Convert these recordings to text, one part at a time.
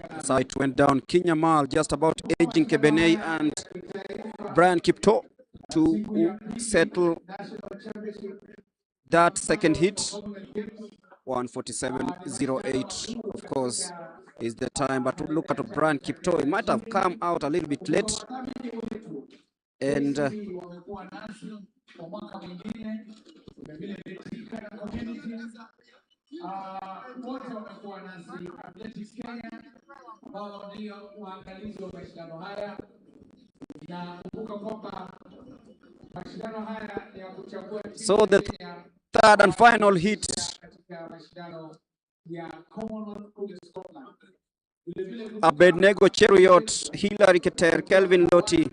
That's how it went down. Kinyamal just about edging Kebenei and Brian Kipto to settle that second hit. 147.08, of course, is the time. But look at Brian Kipto. He might have come out a little bit late. And so the third and final hit. Abednego Cheruiyot, Hilary Keter, Kelvin Loti,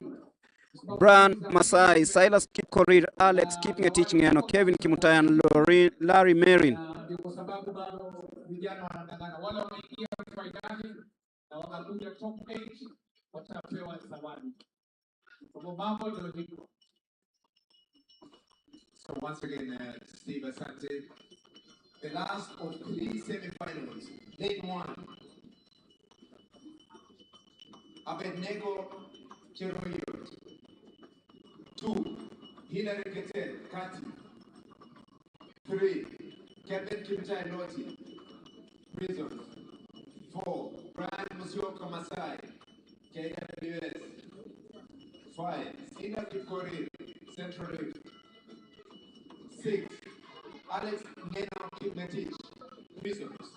Brian Masai, Silas Kipkorir, Alex Kipngetich Ngeno, Kevin Kimutai, and Larry Marin. So once again, Steve Asante, the last of 3 semi-finals. Leg 1, Abednego Cheruiyot. 2, Hilary Keter, Kati. 3, Kevin Kimutai Loti, Prisons. 4, Brian Musyoka Masai, KWS. 5, Silas Kipkorir, Central Rift. 6, Alex Ngeno Kipngetich, Prisons.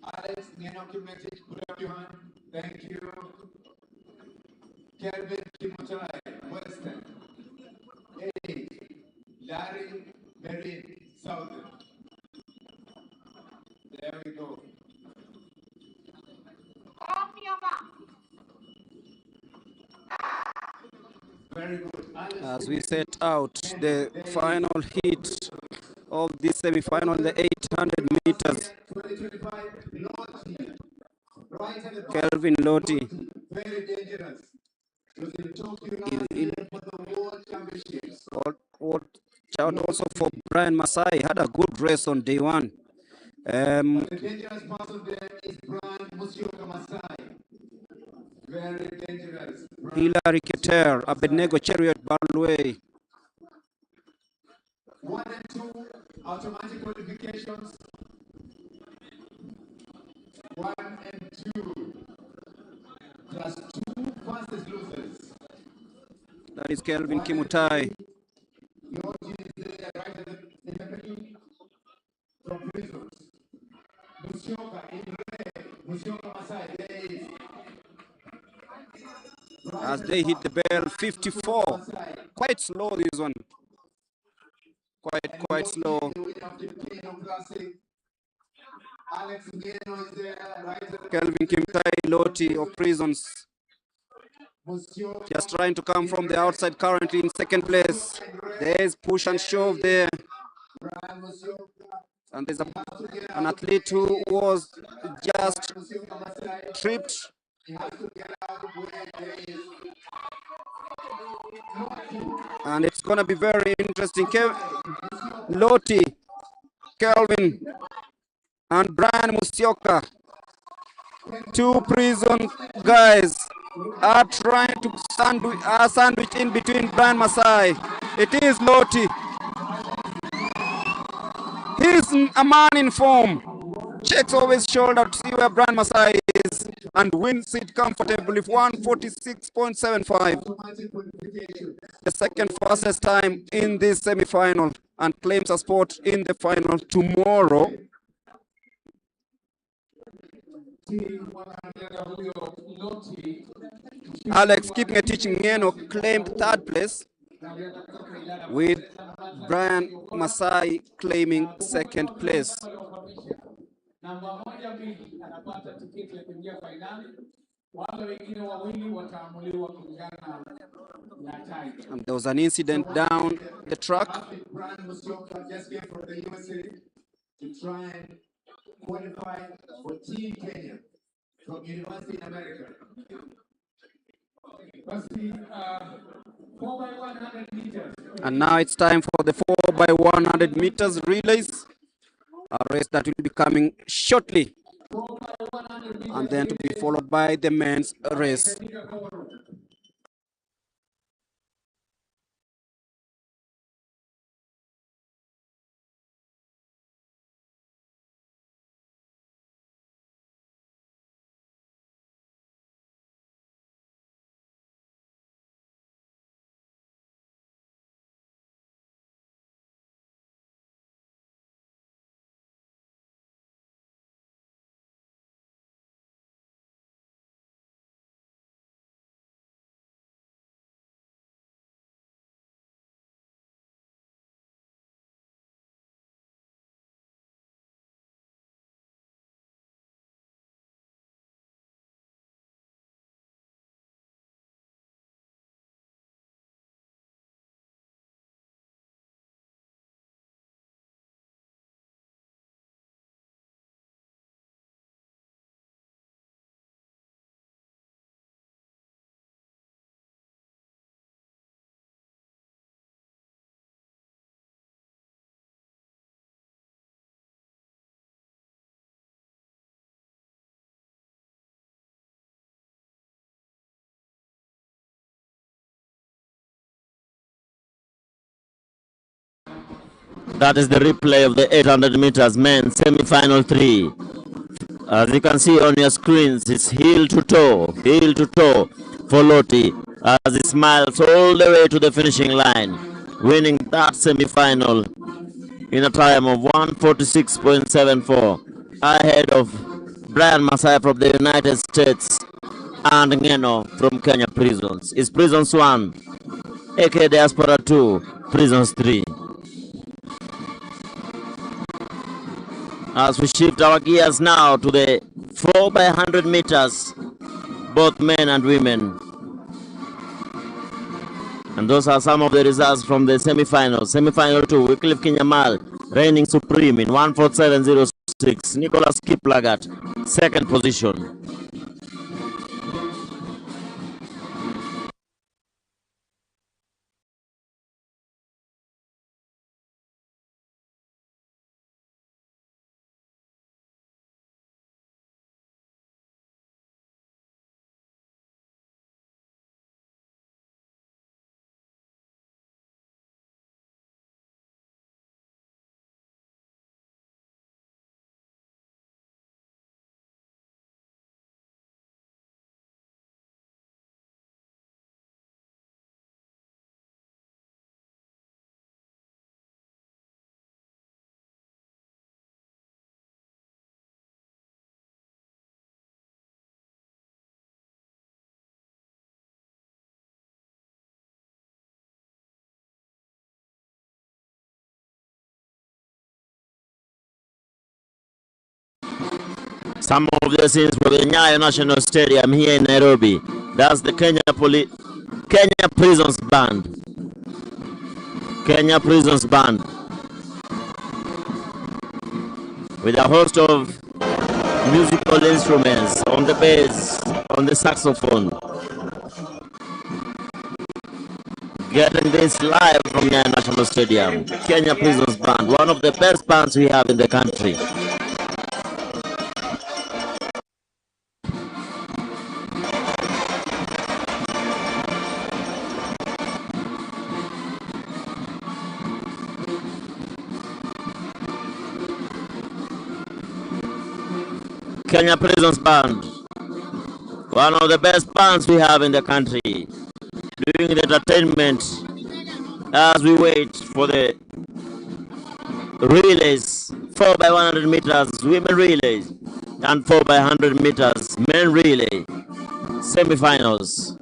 Alex Ngeno Kipngetich, put up your hand. Thank you. Kelvin Kimutai, Western. 8, Larry Marin, Southern. There we go. Very good. As we set out the final hit of this semi-final, the 800 meters. Kelvin Loti. Very dangerous. Watch out also for Brian Masai. Had a good race on day 1. The dangerous person there is Brian Musyoka Masai. Very dangerous. Hilary Keter, Abednego Cheruiyot, Balway. 1 and 2 automatic qualifications. 1 and 2 plus 2 fastest losers. That is Kelvin Kimutai. Loti is there right in the middle from Prisons. Musyoka in red. Musyoka Masai, there is. As they hit the bell, 54. Quite slow, this one. Quite slow. Alex Ngeno is there, right? Kelvin Kimutai Loti of Prisons. Just trying to come from the outside, currently in second place. There's push and shove there. And there's an athlete who was just tripped. And it's going to be very interesting. Loti, Kelvin, and Brian Musyoka, 2 prison guys, are trying to sandwich in between Brian Masai. It is Loti. He's a man in form. Checks over his shoulder to see where Brian Masai is and wins it comfortably, 146.75. The second fastest time in this semi-final, and claims a spot in the final tomorrow. Alex Kipngetich Ngeno claimed 3rd place, with Brian Masai claiming 2nd place. And there was an incident down the track. Brian Musyoka just came from the USA to try and qualify for Team Kenya from University in America. And now it's time for the 4x100 meters relays. A race that will be coming shortly, and then to be followed by the men's race. That is the replay of the 800 meters men semi-final 3. As you can see on your screens, it's heel to toe for Loti as he smiles all the way to the finishing line, winning that semi-final in a time of 146.74, ahead of Brian Masai from the United States and Ngeno from Kenya Prisons. It's Prisons 1, AK Diaspora 2, Prisons 3. As we shift our gears now to the 4 by 100 meters, both men and women. And those are some of the results from the semi-finals. Semi-final 2, Wycliffe Kinyamal reigning supreme in 147.06. Nicholas Kiplagat, second position. Some of the scenes from the Nyayo National Stadium here in Nairobi. That's the Kenya Prisons Band. Kenya Prisons Band. With a host of musical instruments on the bass, on the saxophone. Getting this live from Nyayo National Stadium. Kenya Prisons Band, one of the best bands we have in the country. Kenya Prisons Band, one of the best bands we have in the country, doing the entertainment as we wait for the relays, 4 by 100 meters women relays and 4 by 100 meters men relay semi-finals.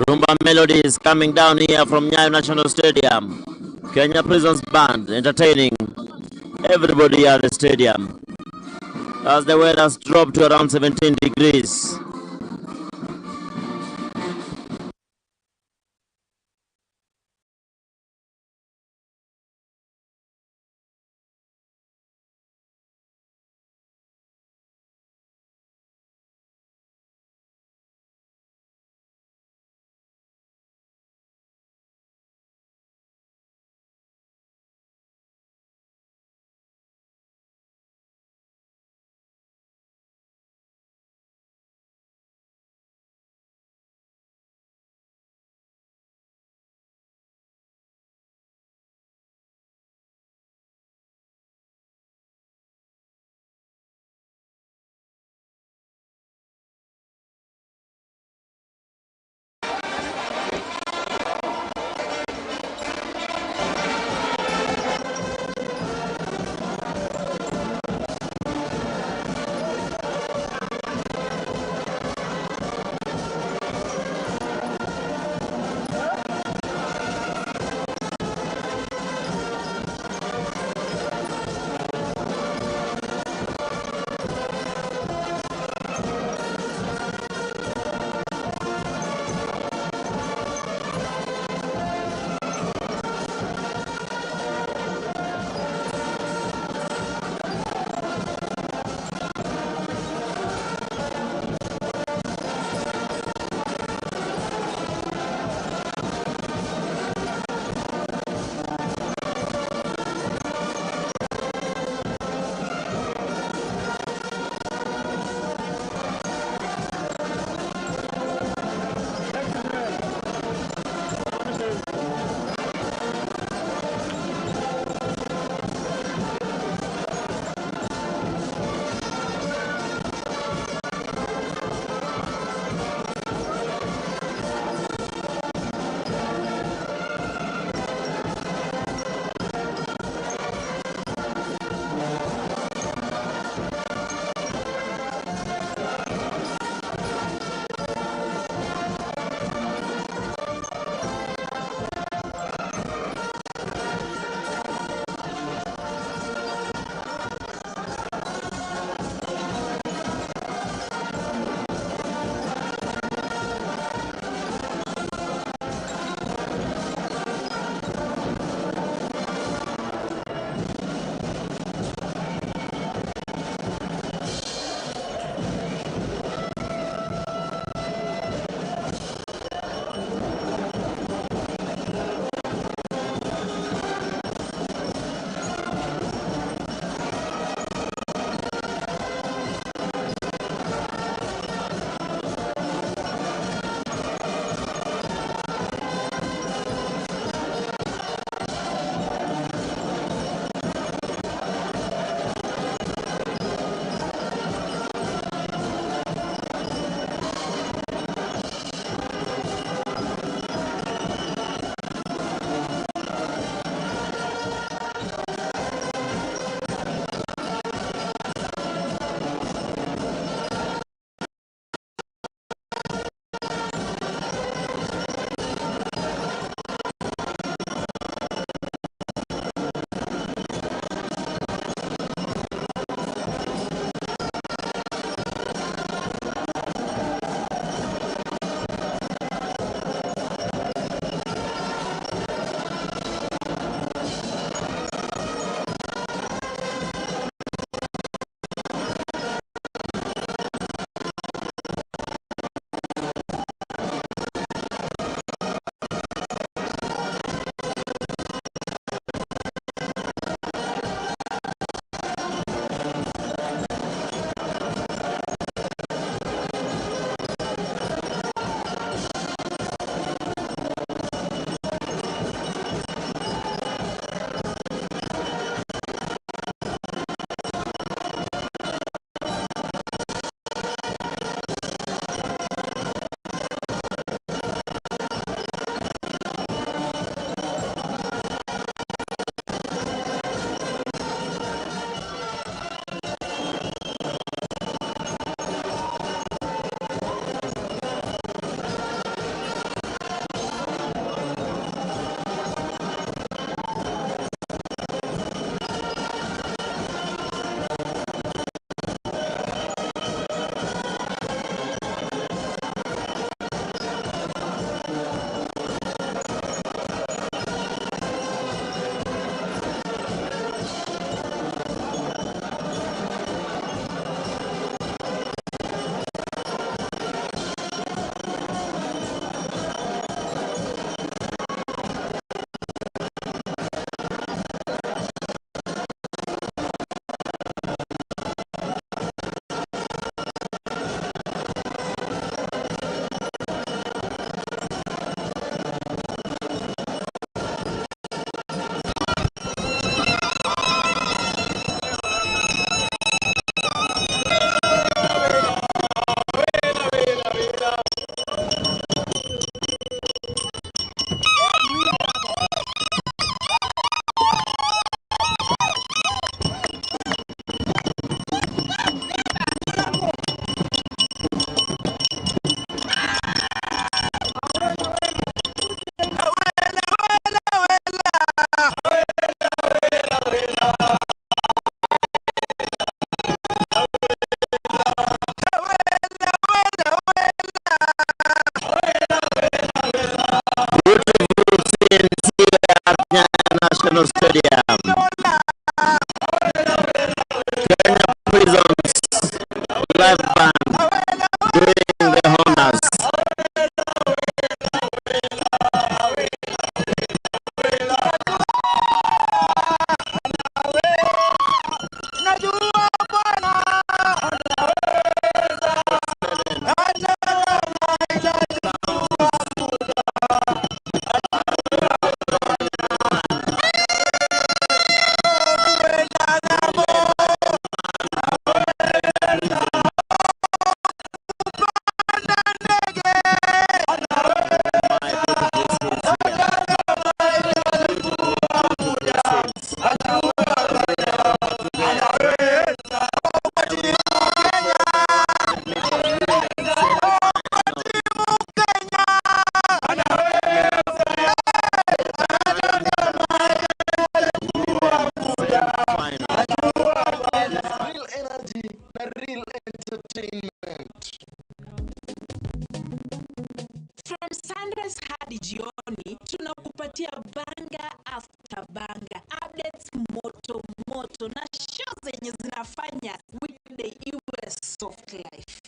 Rumba melody is coming down here from Nyayo National Stadium. Kenya Prisons Band entertaining everybody at the stadium as the weather has dropped to around 17 degrees. International Stadium. Kenya Prisons live band doing the honors. From sunrise hadi jioni tunakupatia banga after banga, updates moto moto na show zenye zinafanya weekday iwe soft life.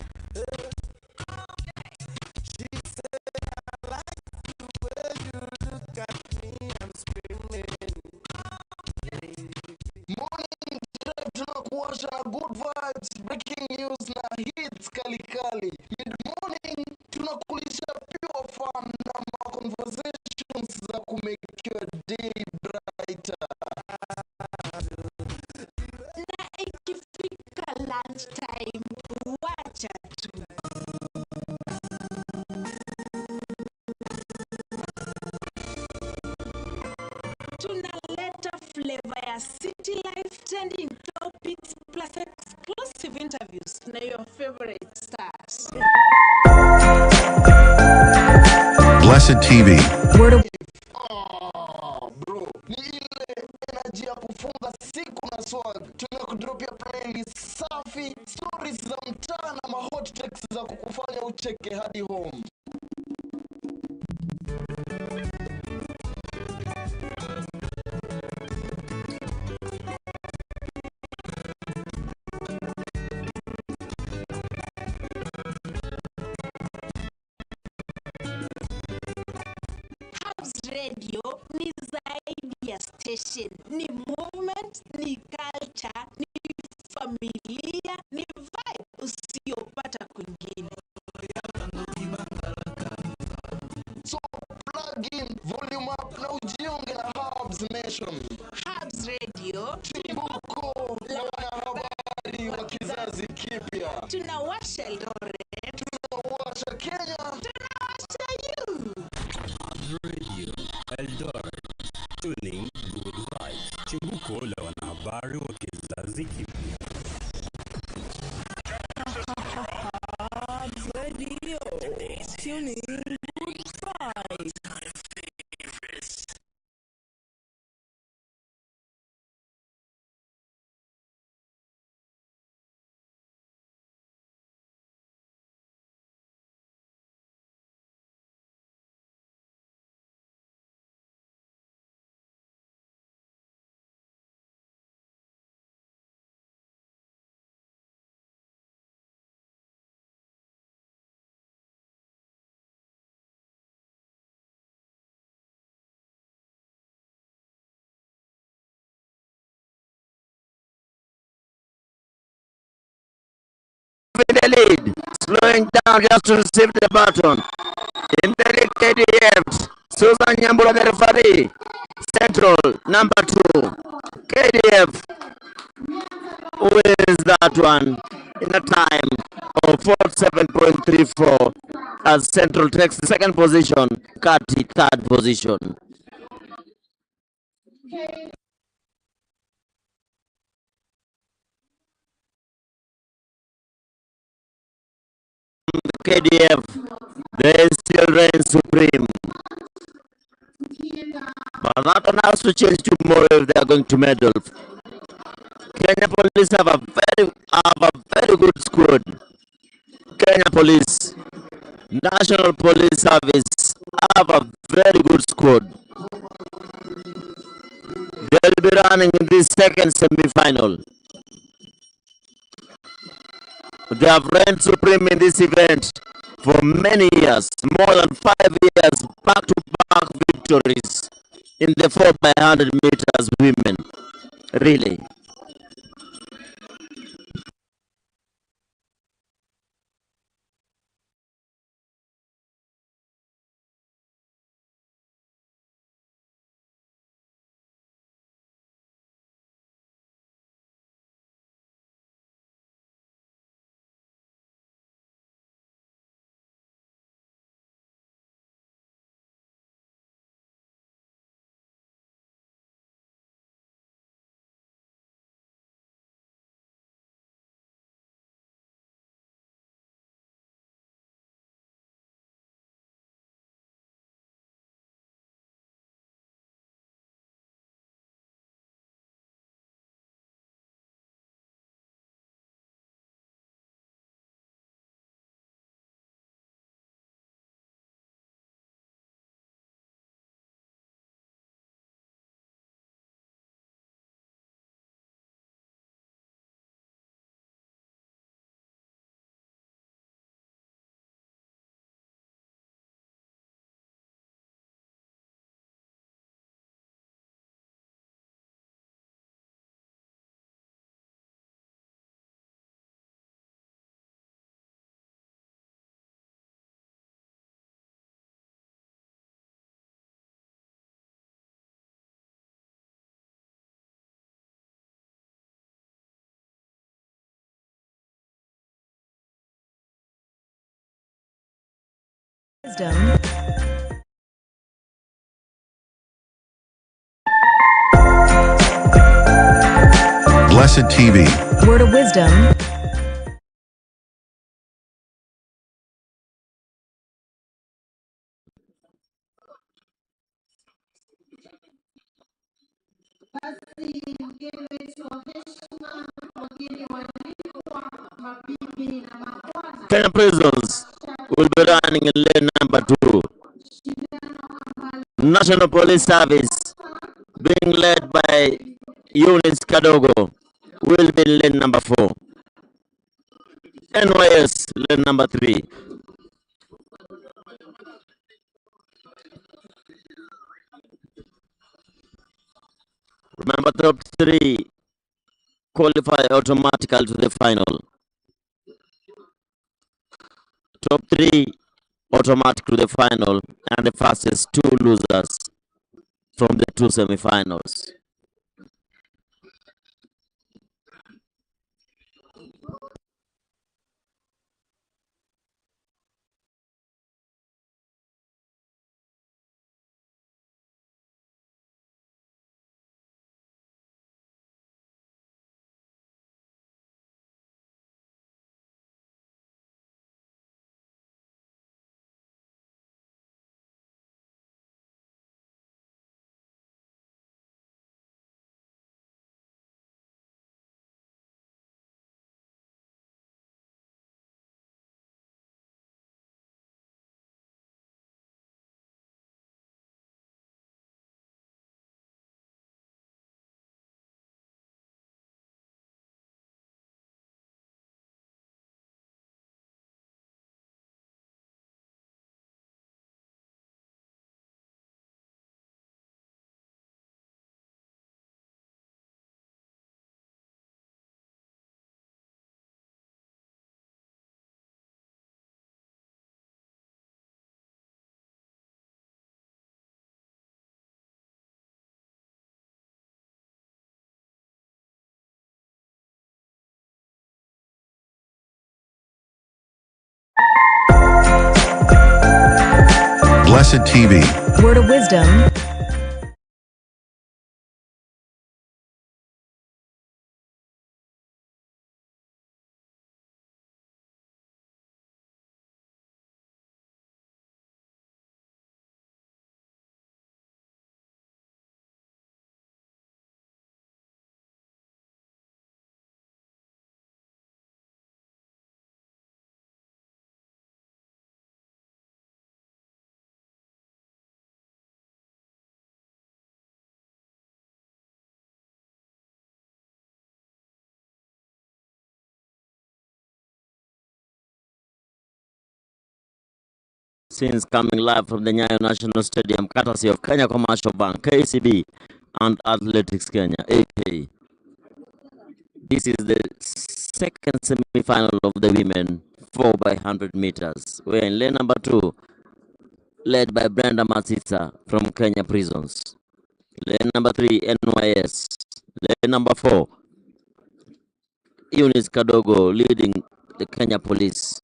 Tunakuasha good vibes, breaking news na hits kali. Mid morning tunakulisha pure fun na conversations za kumake your day brighter. Na ikifika lunch time wacha tu. Tunaleta flavor ya city life, trending topics plus exclusive interviews na your favorite stars. Blessed TV. Bro, ni ile energy ya kufunga siku na swag. Tunakudropia playlist safi, stories za mtaa na mahot takes za kukufanya ucheke hadi home. Radio ni zaidi ya station, ni movement, ni culture, ni familia, ni vibe usiyopata kwingine. So plug in, volume up na ujiunge na Hubs Nation. Hubs Radio, Chimbuko la wanahabari wa kizazi kipya. tunawasha Eldoret, Tunawasha Kenya, tunawasha you. Radio Eldoret, tuning good vibes, chimbuko la wanahabari wa kizazi kipya. Radio, tuning good vibes. In the lead, slowing down just to receive the baton. In the lead, KDF, Susan Nyambura, the referee. Central, number 2. KDF wins that one in a time of 47.34 as Central takes the second position, Kati third position. KDF, they still reign supreme. But that one has to change tomorrow if they are going to medal. Kenya Police have a very good squad. Kenya Police, National Police Service have a very good squad. be running in this second semi-final. They have reigned supreme in this event for many years, more than 5 years, back-to-back victories in the 4x100 meters women. Really. Wisdom. Blessed TV. Word of wisdom. Kenya Prisons will be running in lane number 2. National Police Service, being led by Eunice Kadogo, will be in lane number 4. NYS, lane number 3. Remember, top 3 qualify automatically to the final. Top 3 automatic to the final, and the fastest 2 losers from the 2 semi-finals. Blessed TV. Word of wisdom. Since coming live from the Nyayo National Stadium, courtesy of Kenya Commercial Bank, KCB, and Athletics Kenya, AK. This is the second semi-final of the women 4x100 meters. We're in lane number 2, led by Brenda Masisa from Kenya Prisons. Lane number 3, NYS. Lane number 4, Eunice Kadogo leading the Kenya Police.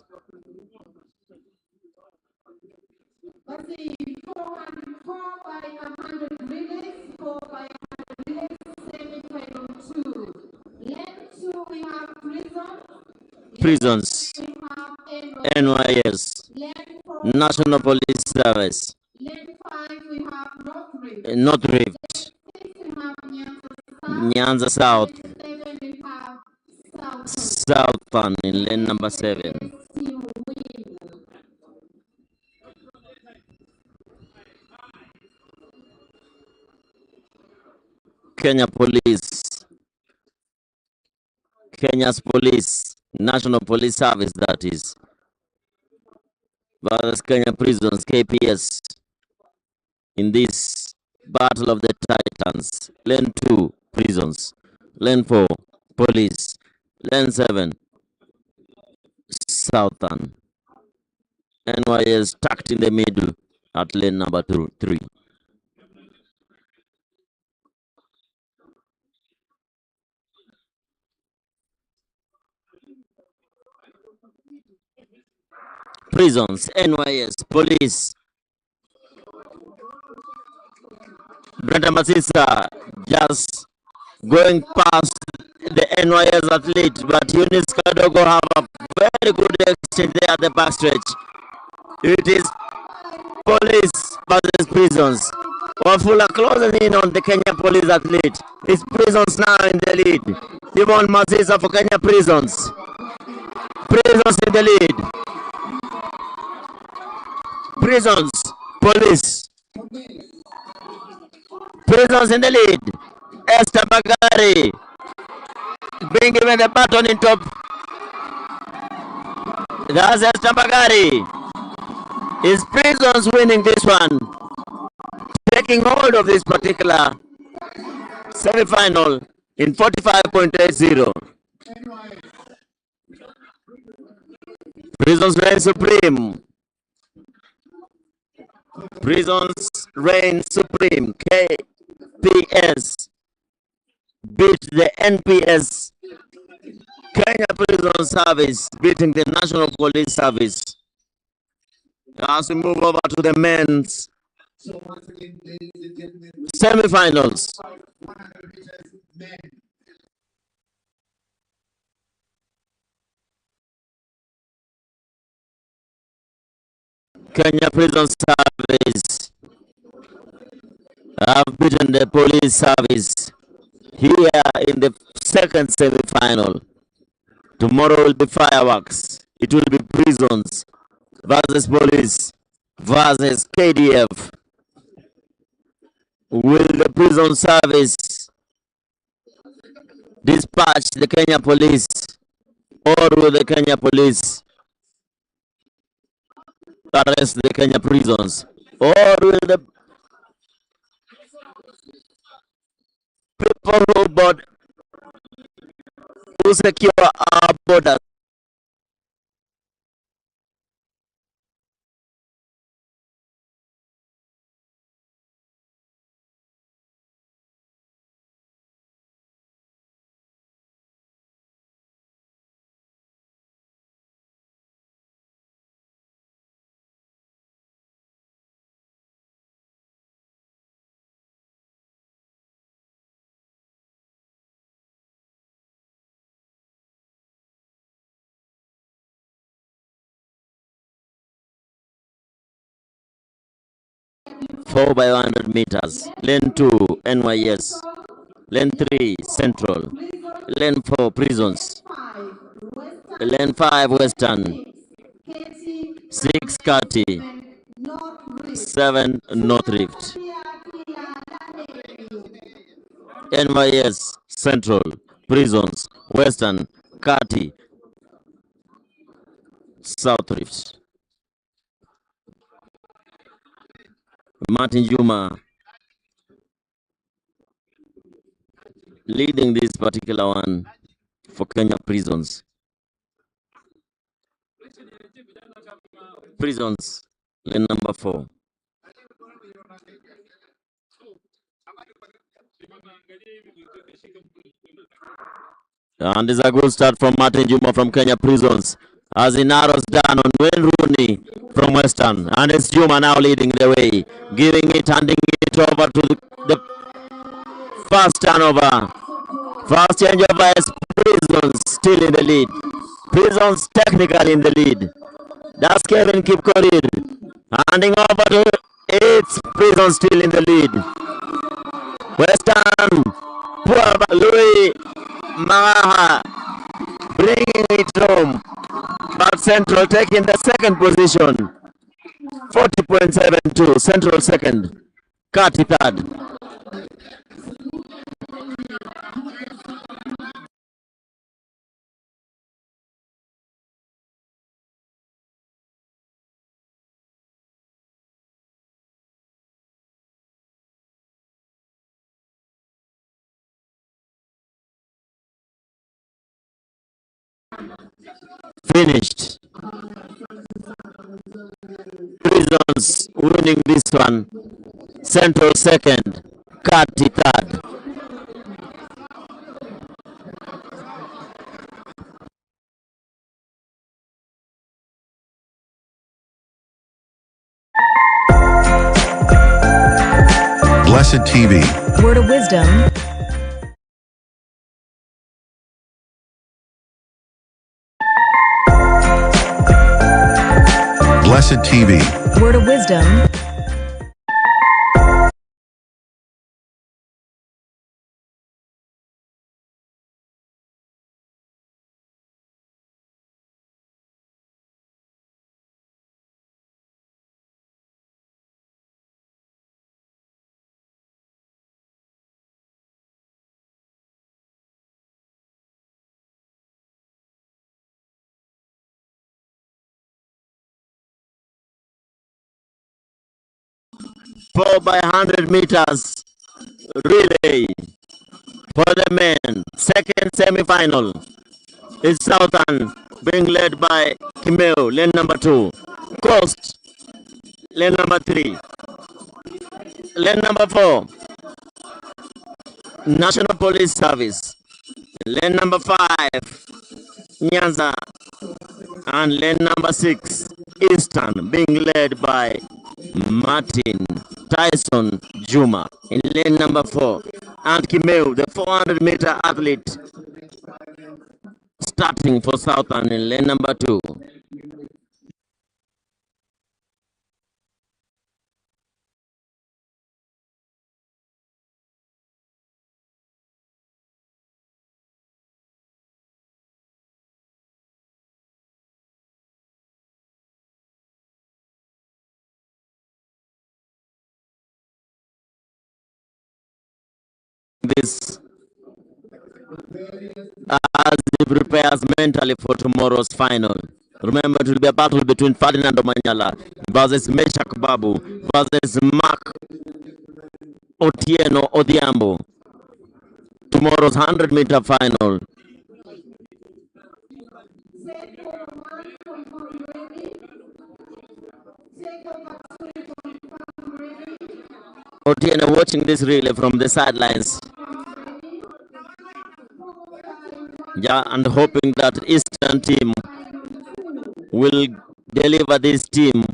Prisons, NYS, National Police Service, North Rift, Nyanza South, Southern in lane number 7. Kenya Police, Kenya's Police, National Police Service that is, versus Kenya Prisons, KPS, in this Battle of the Titans. Lane 2, Prisons. Lane 4, Police. Lane 7, Southern. NYS tucked in the middle at lane number 3. Prisons, NYS, Police. Brenda Masisa just going past the NYS athlete, but Eunice Kadogo have a very good exchange there at the backstretch. It is Police versus Prisons. Wafula closing in on the Kenya Police athlete. It's Prisons now in the lead. Yvonne Masisa for Kenya Prisons. Prisons in the lead. Prisons, Police. Prisons in the lead. Esther Bagari being given the baton in top. That's Esther Bagari. Is Prisons winning this one? Taking hold of this particular semi-final in 45.80. Prisons reign supreme. Prisons reign supreme. KPS beat the NPS. Kenya Prison Service beating the National Police Service. As we move over to the men's semi-finals. Kenya Prison Service have beaten the Police Service here in the second semi-final. Tomorrow will be fireworks. It will be Prisons versus Police versus KDF. Will the Prison Service dispatch the Kenya Police, or will the Kenya Police arrest the Kenya Prisons, or will the people who secure our borders four by 100 meters. Lane 2, NYS. Lane 3, Central. Lane 4, Prisons. Lane 5, Western. 6, Kati. 7, North Rift. NYS, Central. Prisons. Western. Kati. South Rift. Martin Juma leading this particular one for Kenya Prisons. Prisons, lane number 4. And it's a good start from Martin Juma from Kenya Prisons as he narrows down on Wayne Rooney from Western. And it's Juma now leading the way, handing it over to the first turnover. First changeover is Prisons still in the lead. Prisons technically in the lead. That's Kevin Kipkorir. Handing over to it's Prisons still in the lead. Western, Louis Maha bringing it home. But Central taking the second position. 40.72. Central second. Kati third. Finished. Prisons winning this one. Central second. Kati third. Blessed TV. Word of wisdom. Blessed TV. Word of wisdom. Four by 100 meters relay for the men. Second semi-final is Southern being led by Kimeo, lane number 2. Coast, lane number 3. Lane number 4, National Police Service. Lane number 5, Nyanza. And lane number 6, Eastern, being led by Martin Tyson Juma in lane number 4. And Kimeu, the 400-meter athlete, starting for Southern in lane number 2. This as he prepares mentally for tomorrow's final. Remember, it will be a battle between Ferdinand Omanyala versus Meshak Babu versus Mark Otieno Odhiambo. Tomorrow's 100-meter final. Otieno watching this relay from the sidelines. Yeah, and hoping that Eastern team will deliver this team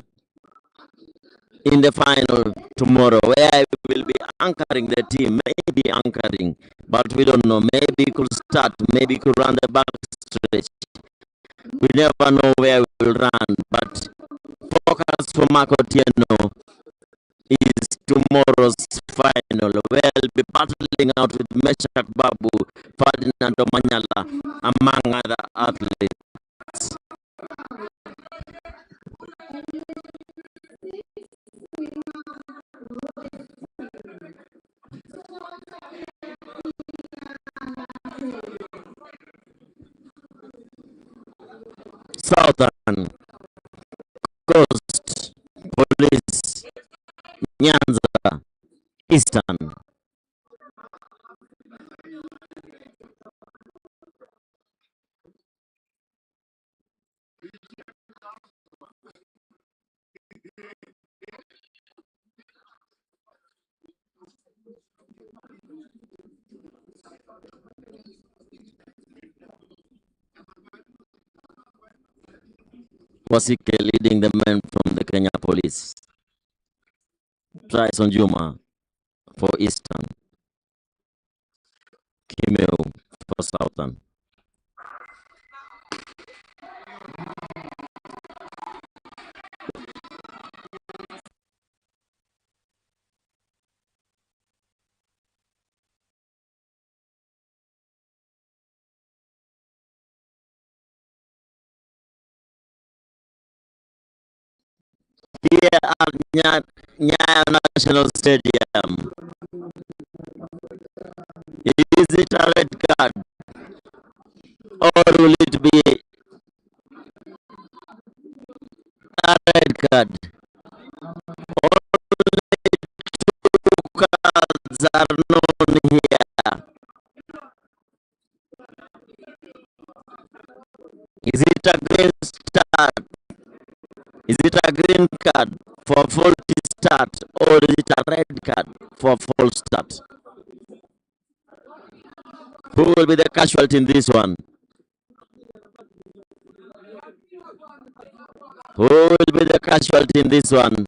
in the final tomorrow, where I will be anchoring the team, maybe anchoring, but we don't know. Maybe he could start, maybe he could run the back stretch. We never know where we will run, but focus for Marco Tieno is tomorrow's final, where I'll be battling out with Meshak Babu, Ferdinand Omanyala, among other athletes. Southern Coast Police Nyanza Eastern. Wasike leading the men from the Kenya Police. Tries on Juma for Eastern. Kimeu for Southern. Here at Nyayo National Stadium. Is it a red card or will it be a red card? Only two cards are known here. Is it a green start? Is it a green card for faulty start or is it a red card for false start? Who will be the casualty in this one? Who will be the casualty in this one?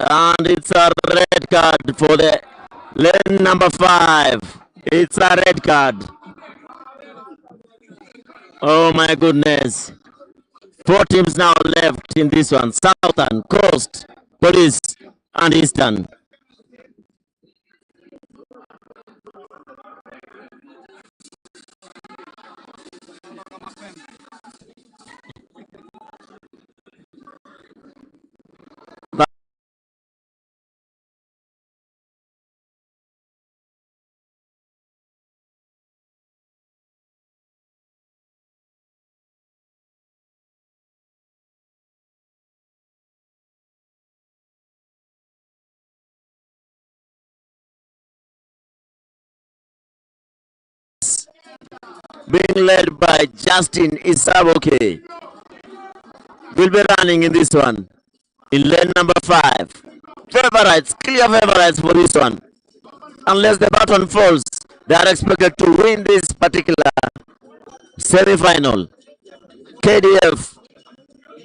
And it's a red card for the lane number 5. It's a red card. Oh my goodness. 4 teams now left in this one. Southern, Coast, Police, and Eastern. Being led by Justin Isaboke. Will be running in this one. In lane number 5. Favorites, clear favorites for this one. Unless the button falls, they are expected to win this particular semi-final. KDF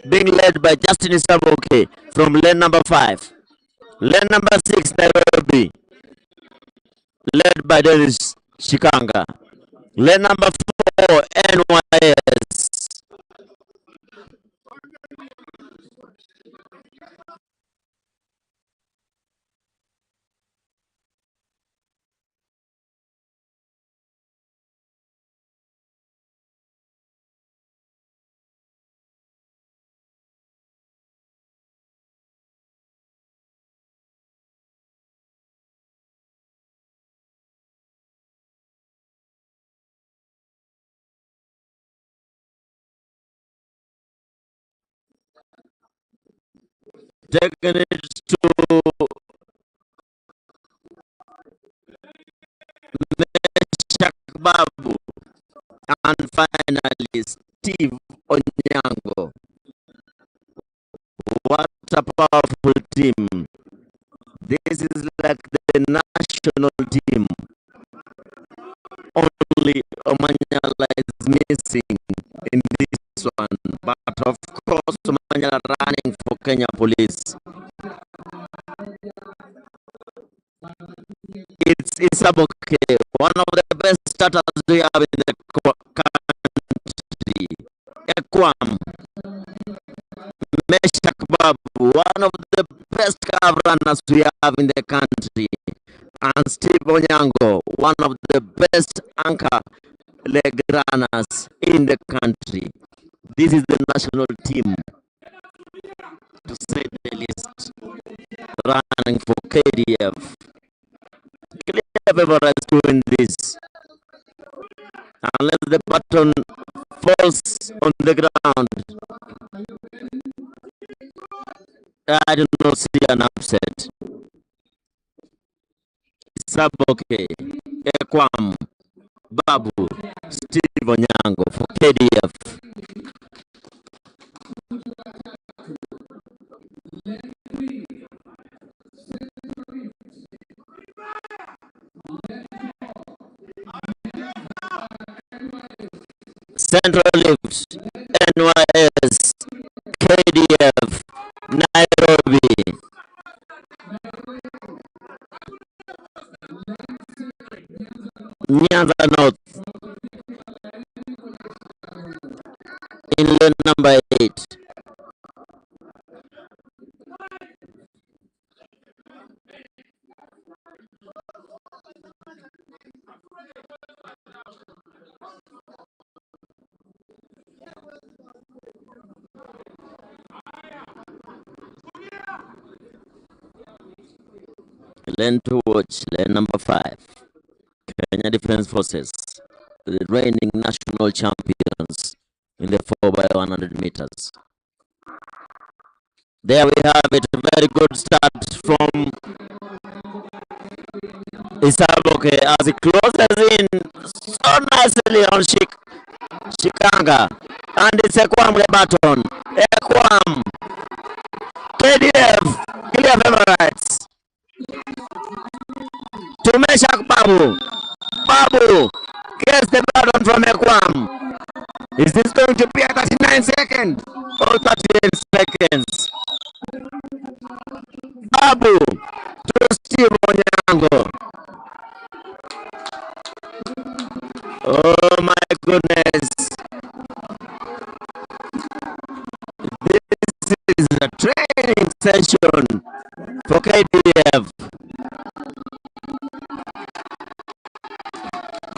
being led by Justin Isaboke from lane number 5. Lane number 6, Nairobi, led by Dennis Shikanga. Lane number 4, NYS. Taking it to Meshak Babu. And finally, Steve Onyango. What a powerful team. This is like the national team. Only Omanyala is missing in this one. But of course, Omanyala running for Kenya Police. It's Isaboke, one of the best starters we have in the country. Ekwam, Meshak Babu, one of the best cab runners we have in the country. And Steve Onyango, one of the best anchor leg runners in the country. This is the national team, to say the least, running for KDF. Clear favorites to win this. Unless the button falls on the ground. I do not see an upset. Saboke, Ekwam, Babu, Steve Onyango for KDF. Central Lift, NYS, KDF, Nairobi. Nyanza North in lane number 8. Lane to watch, lane number 5. Kenya Defence Forces, the reigning national champions in the 4x100 meters. There we have it, a very good start from Isaboke as he closes in so nicely on Shikanga. And it's Ekwam the baton. Ekwam. KDF. KDF Emirates. To Meshak Babu. Babu gets the baton from Ekwam. Is this going to be a 39 seconds or 38 seconds? Babu to Steve Onyango. Oh my goodness. This is a training session for KDF.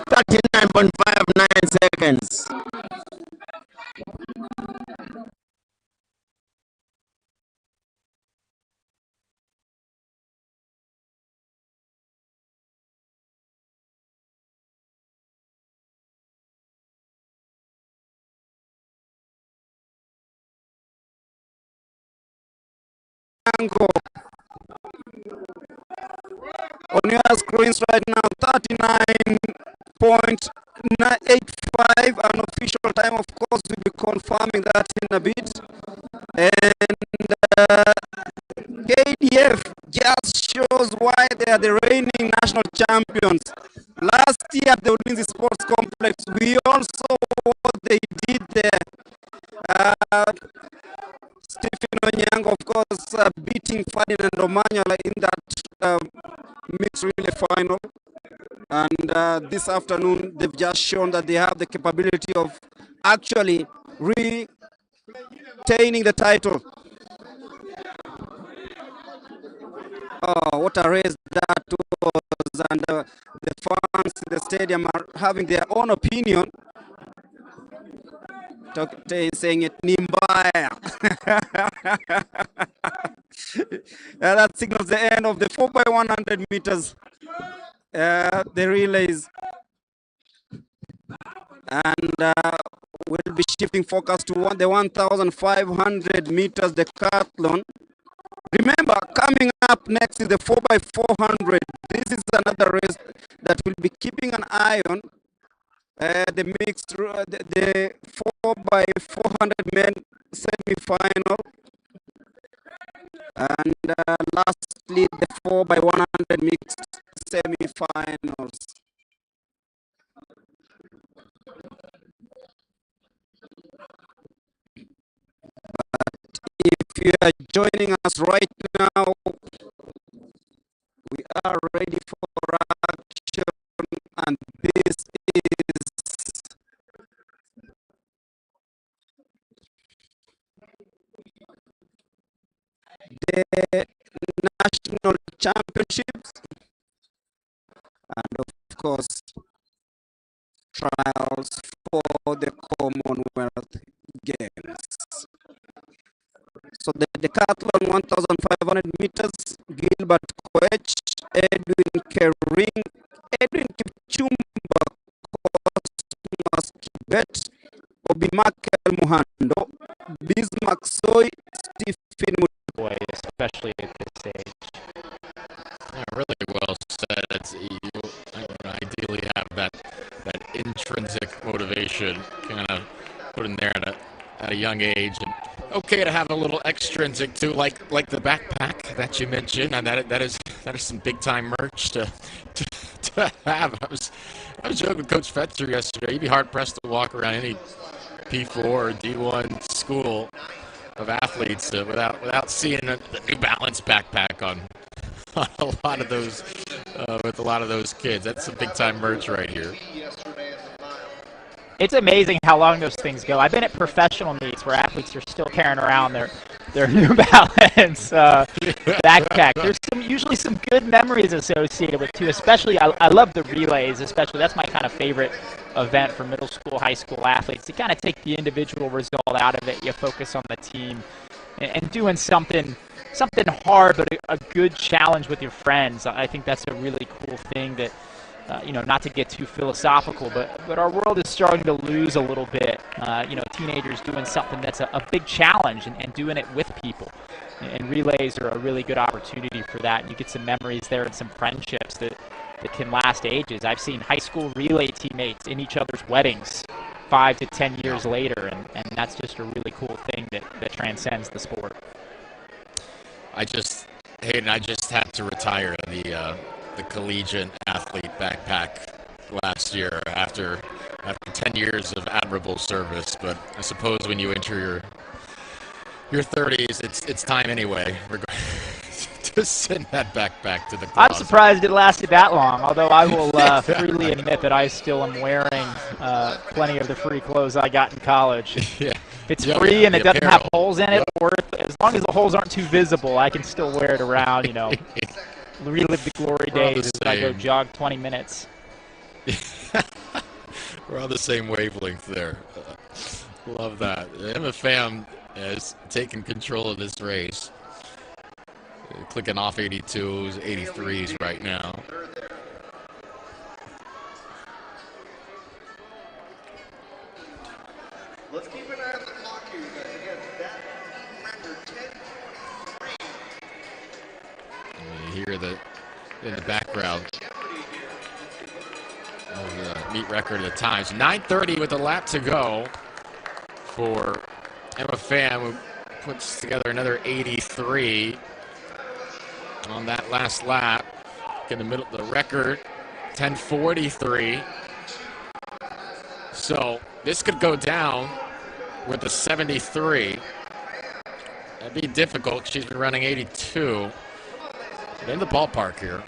39.59 seconds. On your screens right now, 39.85, unofficial time. Of course, we'll be confirming that in a bit. And KDF just shows why they are the reigning national champions. Last year at the Ulinzi Sports Complex, we all saw what they did there. Stephen Onyango, of course, beating Ferdinand Omanyala in that mixed relay final. And this afternoon, they've just shown that they have the capability of actually retaining the title. Oh, what a race that was. And the fans in the stadium are having their own opinion. Saying it Nimbaya. That signals the end of the 4x100 meters. The relays. And we'll be shifting focus to the 1,500 meters decathlon. Remember, coming up next is the 4x400. This is another race that we'll be keeping an eye on. The mixed, the 4x400 men semi-final, and lastly the 4x100 mixed semi-finals. But if you are joining us right now, we are ready for action, and this is the national championships, and of course trials for the Commonwealth Games. So the decathlon 1,500 meters, Gilbert Koech, Edwin Kering, Edwin Kipchumba, Cosmas Kibet, Obimakel Muhando, Bismarck Soy, Stephen Yes, young age. And okay to have a little extrinsic too, like the backpack that you mentioned, and that is some big time merch to have. I was joking with Coach Fetzer yesterday. You'd be hard pressed to walk around any P4 or D1 school of athletes without seeing the New Balance backpack on a lot of those with a lot of those kids. That's some big time merch right here. It's amazing how long those things go. I've been at professional meets where athletes are still carrying around their New Balance backpack. There's usually some good memories associated with too. Especially, I love the relays. Especially, that's my kind of favorite event for middle school, high school athletes. To kind of take the individual result out of it, you focus on the team and doing something hard, but a good challenge with your friends. I think that's a really cool thing that. Not to get too philosophical, but our world is starting to lose a little bit. Teenagers doing something that's a big challenge and doing it with people. And relays are a really good opportunity for that. You get some memories there and some friendships that can last ages. I've seen high school relay teammates in each other's weddings 5 to 10 years later, and that's just a really cool thing that transcends the sport. Hayden, I just had to retire the collegiate athlete backpack last year after 10 years of admirable service, but I suppose when you enter your 30s, it's time anyway to send that backpack to the closet. I'm surprised it lasted that long, although I will freely admit that I still am wearing plenty of the free clothes I got in college. Yeah. If it's free and it doesn't have holes in it, or as long as the holes aren't too visible, I can still wear it around, relive the glory days as I go jog 20 minutes. We're on the same wavelength there. Love that. Emma Pham has taken control of this race. Clicking off 82s, 83s right now. Let's keep an eye on the clock here, guys. Again, that record 10-3. You hear in the background of the meet record of the times. 9:30 with a lap to go for Emma Pham, who puts together another 83 on that last lap. In the middle of the record, 10:43. So this could go down with a 73. That'd be difficult. She's been running 82. But in the ballpark here.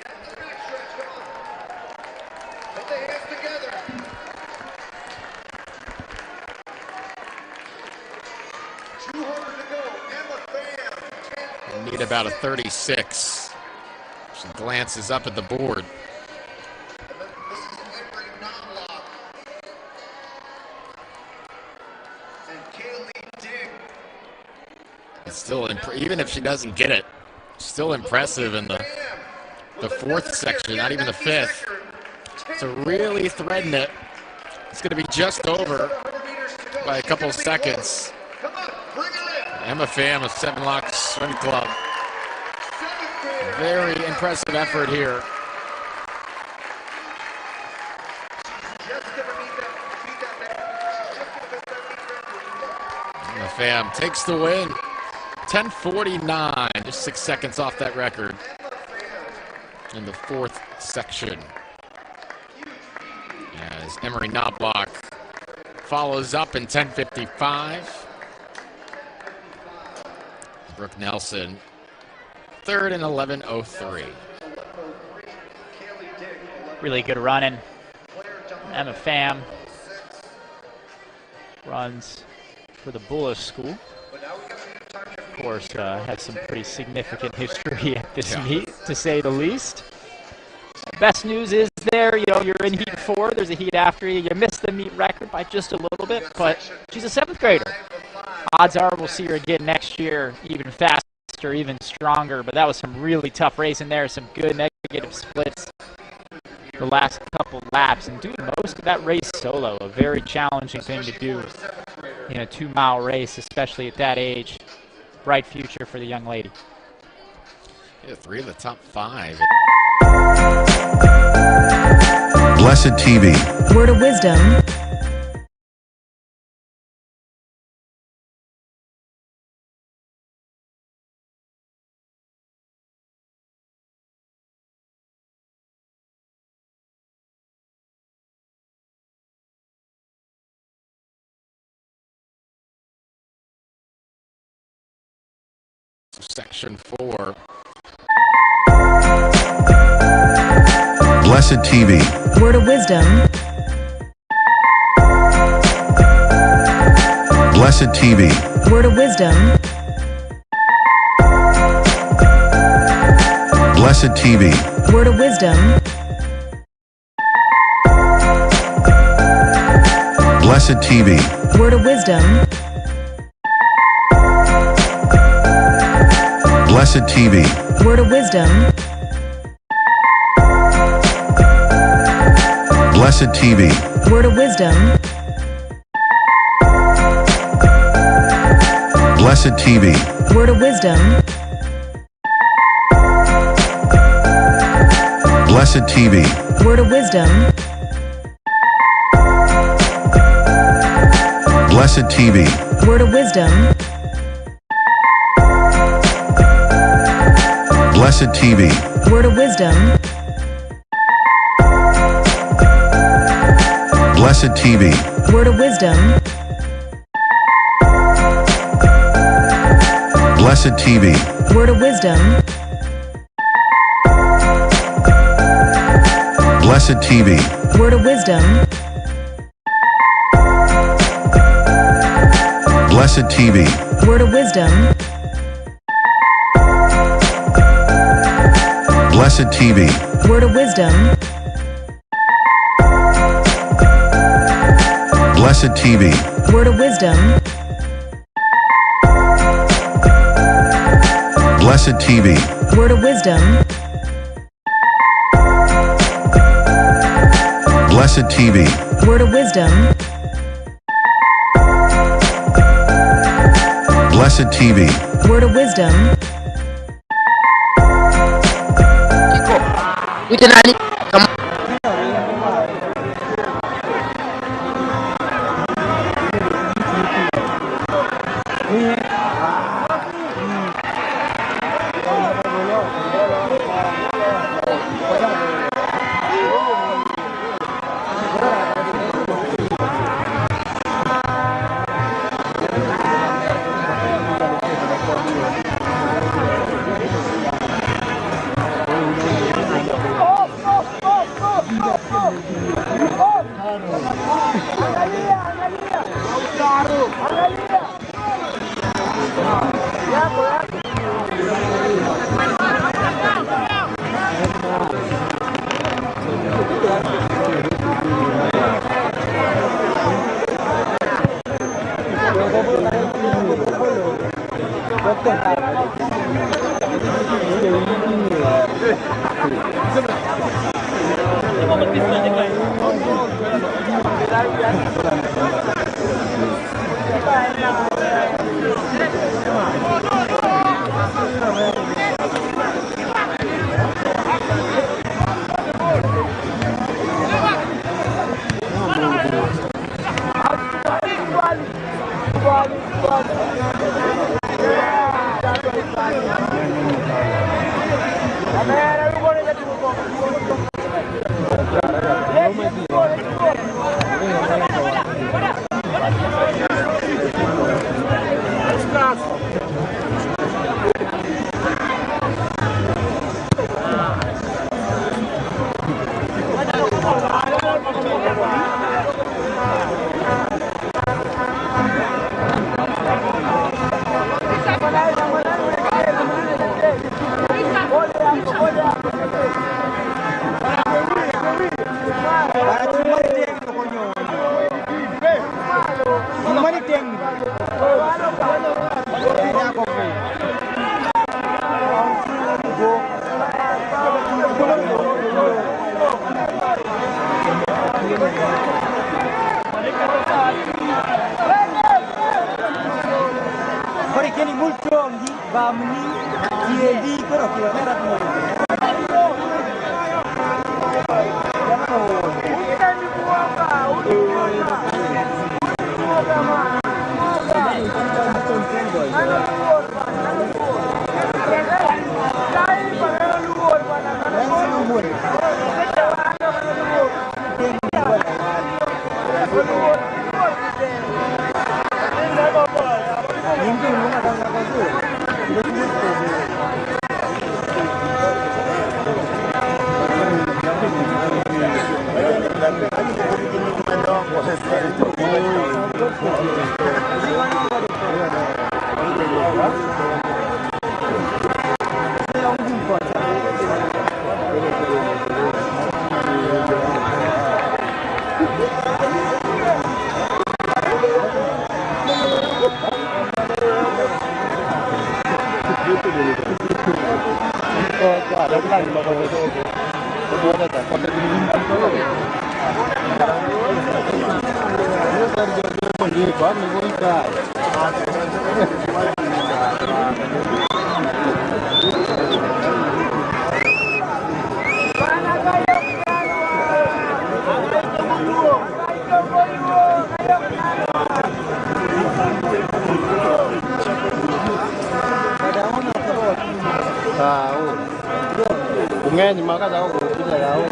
Put the hands together. Need about a 36. She glances up at the board. It's still, even if she doesn't get it, still impressive in the fourth section, not even the fifth. So really threading it. It's going to be just over by a couple of seconds. Emma Pham of Seven Locks Swim Club. Very impressive effort here. Emma Pham takes the win. 10:49, just 6 seconds off that record in the fourth section. As Emery Knobloch follows up in 10:55. Brooke Nelson, third in 11:03. Really good running. Emma Pham runs for the Bullis School. Of course, has some pretty significant history at this meet, to say the least. Best news is there, you're in heat 4. There's a heat after you. You missed the meet record by just a little bit, but she's a 7th grader. Odds are we'll see her again next year, even faster, even stronger. But that was some really tough racing there, some good negative splits the last couple laps, and doing most of that race solo, a very challenging thing to do in a 2-mile race, especially at that age. Bright future for the young lady. Yeah, 3 of the top 5. Blessed TV. Word of wisdom. of Section 4. Blessed TV. Word of wisdom. Blessed TV. Word of wisdom. Blessed TV. Word of wisdom. Blessed TV. Word of wisdom. Blessed TV. Word of wisdom. Blessed TV. Word of wisdom. Blessed TV. Word of wisdom. Blessed TV. Word of wisdom. Blessed TV. Word of wisdom. Blessed TV. Word of wisdom. Blessed TV. Word of wisdom. Blessed TV. Word of wisdom. Blessed TV. Word of wisdom. Blessed TV. Word of wisdom. Blessed TV. Word of wisdom. Blessed TV. Word of wisdom. Blessed TV. Word of wisdom. Blessed TV. Word of wisdom. Blessed TV. Word of wisdom. Ngeni makaza wako kuja yao.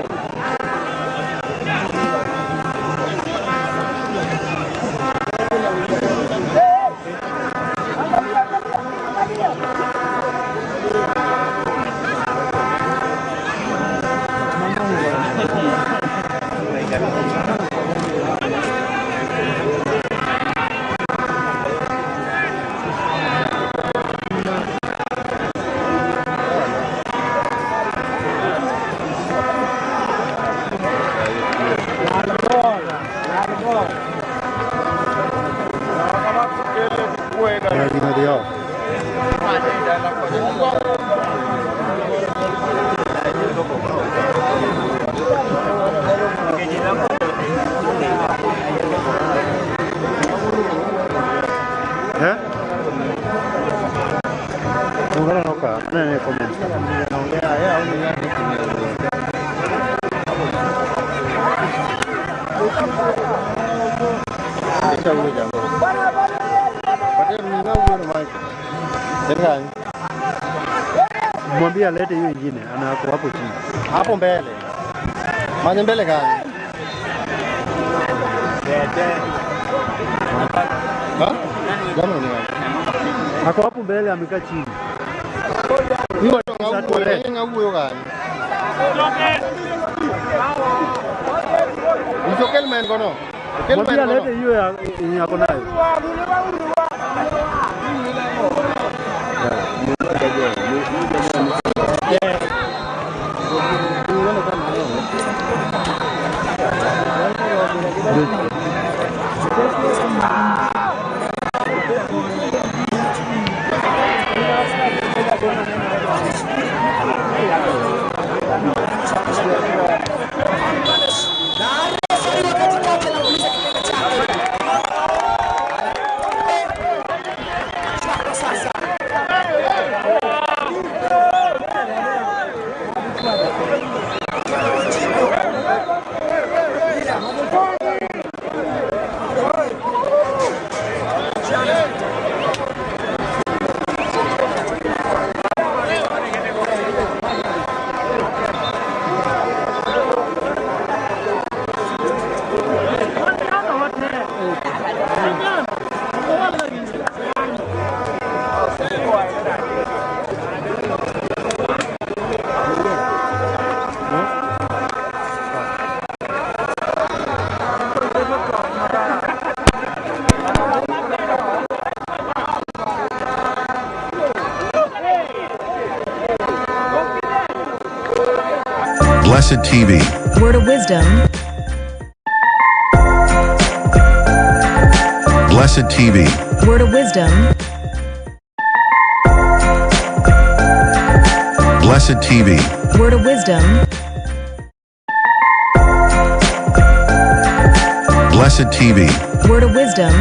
Mwambie alete hiyo nyingine, anako hapo chini. Hapo mbele. Maana mbele gani? Ha? Jamaa ni wapi? Ako hapo mbele amekaa chini. Huyo atoka huyo gani? Hizo kelmen kono. Mwambie alete hiyo yako nayo. Blessed TV. Word of wisdom. Blessed TV. Word of wisdom. Blessed TV. Word of wisdom. Blessed TV. Word of wisdom.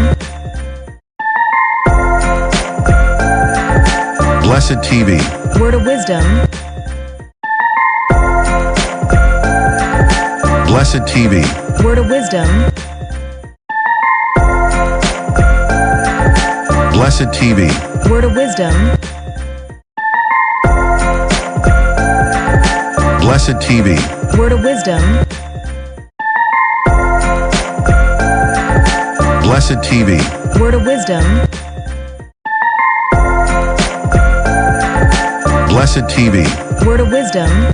Blessed TV. Word of wisdom. Blessed TV. Word of wisdom. Blessed TV. Word of wisdom. Blessed TV. Word of wisdom. Blessed TV. Word of wisdom. Blessed TV. Word of wisdom.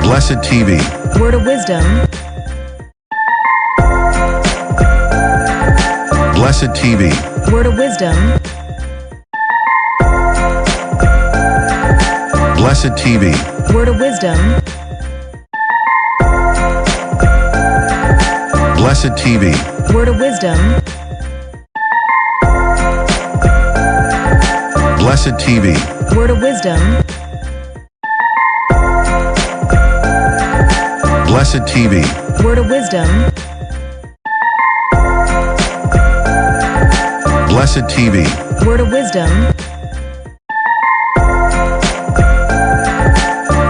Blessed TV. Word of wisdom. Blessed TV. Word of wisdom. Blessed TV. Word of wisdom. Blessed TV. Word of wisdom. Blessed TV. Word of wisdom. Blessed TV. Word of wisdom. Blessed TV. Word of wisdom.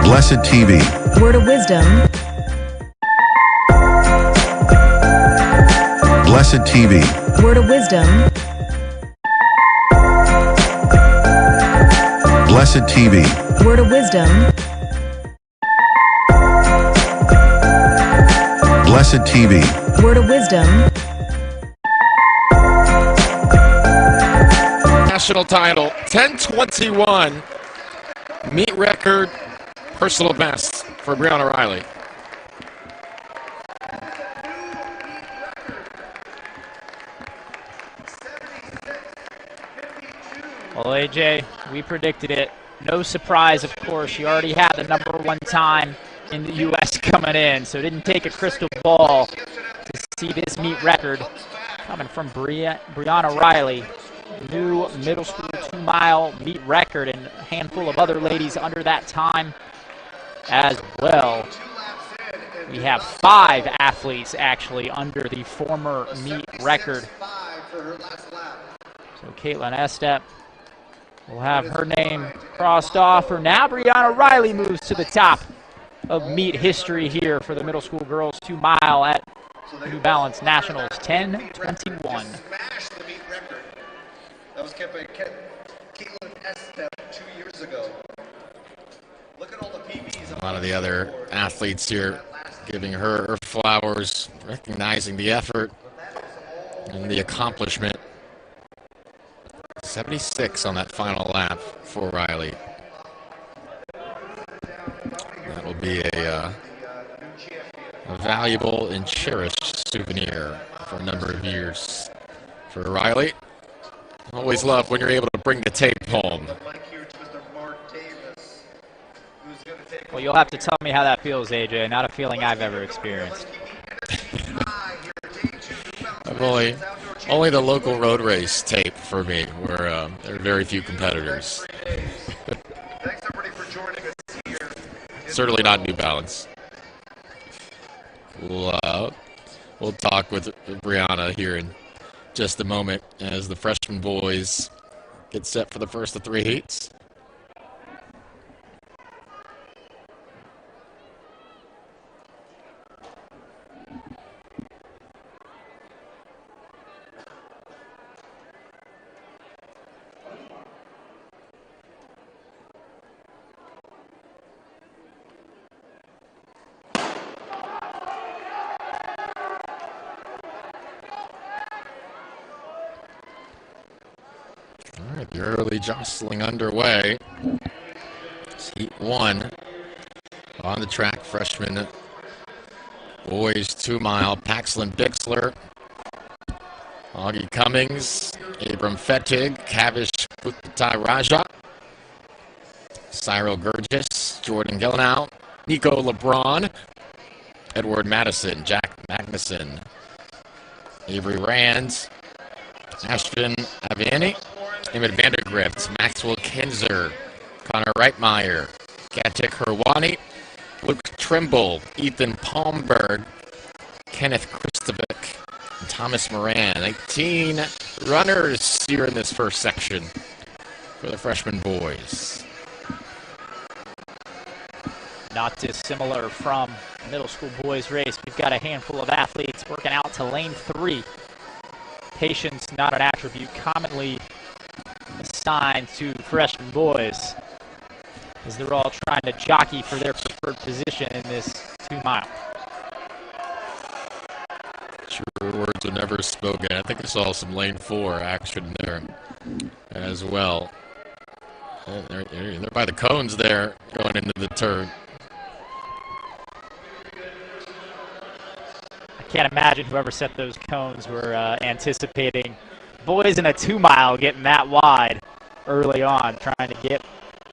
Blessed TV. Word of wisdom. Blessed TV. Word of wisdom. Blessed TV. Word of wisdom. Blessed TV. Word of wisdom. National title, 10:21. Meet record, personal best for Brianna Riley. Well, AJ, we predicted it. No surprise, of course. She already had the #1 time in the U.S. coming in, so it didn't take a crystal ball to see this meet record coming from Brianna Riley. New middle school 2-mile meet record, and a handful of other ladies under that time as well. We have 5 athletes actually under the former meet record. So Caitlin Estep will have her name crossed off. For now, Brianna Riley moves to the top of meet history here for the middle school girls 2-mile at New Balance Nationals, 10:21. That was kept by Caitlin Estep 2 years ago. Look at all the PBs. A lot of the other athletes here giving her flowers, recognizing the effort and the accomplishment. 76 on that final lap for Riley. That will be a valuable and cherished souvenir for a number of years for Riley. Always love when you're able to bring the tape home. Well, you'll have to tell me how that feels, AJ. Not a feeling I've ever experienced. I've only the local road race tape for me, where there are very few competitors. Thanks everybody for joining us here. Certainly not New Balance. We'll talk with Brianna here in just a moment as the freshman boys get set for the first of 3 heats. All right, the early jostling underway. It's heat 1. On the track, freshman boys 2-mile, Paxlin Bixler, Augie Cummings, Abram Fettig, Kavish Bhutai Raja, Cyril Gurgis, Jordan Gillenow, Nico LeBron, Edward Madison, Jack Magnuson, Avery Rand, Ashton Aviani, Emmett Vandergrift, Maxwell Kinzer, Connor Reitmeyer, Gatik Herwani, Luke Trimble, Ethan Palmberg, Kenneth Kristovic, and Thomas Moran. 19 runners here in this first section for the freshman boys. Not dissimilar from the middle school boys race. We've got a handful of athletes working out to lane 3. Patience, not an attribute commonly assigned to freshman boys, as they're all trying to jockey for their preferred position in this 2-mile. True words are never spoken. I think I saw some lane 4 action there as well. They're by the cones there going into the turn. I can't imagine whoever set those cones were anticipating boys in a 2-mile getting that wide early on, trying to get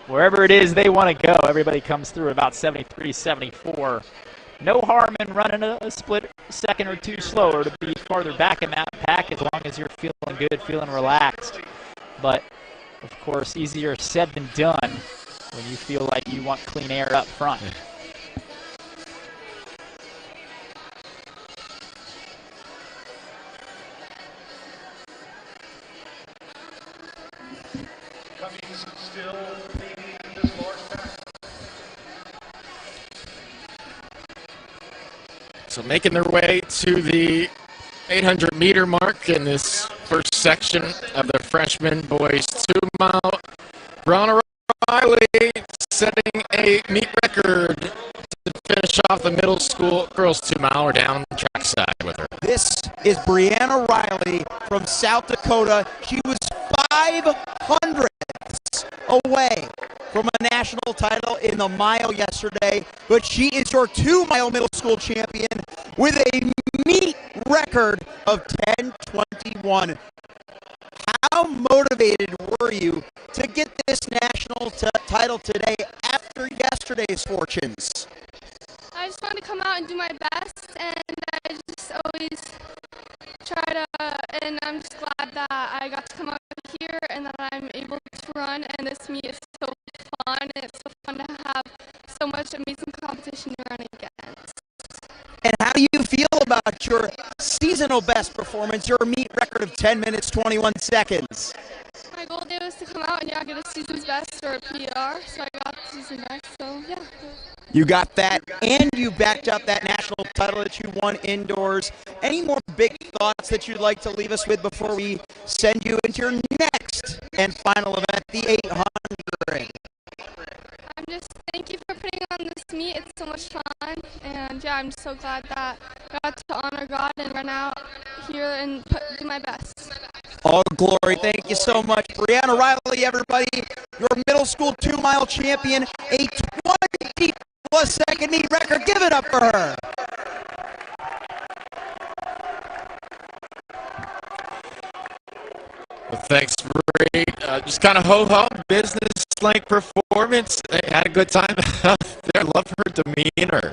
wherever it is they want to go. Everybody comes through about 73, 74. No harm in running a split second or 2 slower to be farther back in that pack, as long as you're feeling good, feeling relaxed. But Of course, easier said than done when you feel like you want clean air up front. So making their way to the 800-meter mark in this first section of the freshman boys 2-mile. Brianna Riley setting a meet record to finish off the middle school girls 2-mile. We're down trackside with her. This is Brianna Riley from South Dakota. She was 500ths away from a national title in the mile yesterday, but she is your 2-mile middle school champion with a meet record of 10:21. How motivated were you to get this national title today after yesterday's fortunes? I just wanted to come out and do my best, and I just always try to, and I'm just glad that I got to come out here and that I'm able to run, and this meet is so fun, and it's so fun to have so much amazing competition to run against. And how do you feel about your seasonal best performance, your meet record of 10 minutes, 21 seconds? My goal today was to come out and get a season's best or a PR, so I got the season best, so yeah. You got that, and you backed up that national title that you won indoors. Any more big thoughts that you'd like to leave us with before we send you into your next and final event, the 800? Thank you for putting on this meet. It's so much fun, and yeah, I'm so glad that I got to honor God and run out here and do my best. All glory. Thank you so much. Brianna Riley, everybody, your middle school 2-mile champion, a 20+ second meet record. Give it up for her. Well, thanks, Bree. Just kind of ho-hum, business-like performance. They had a good time out there. I love her demeanor,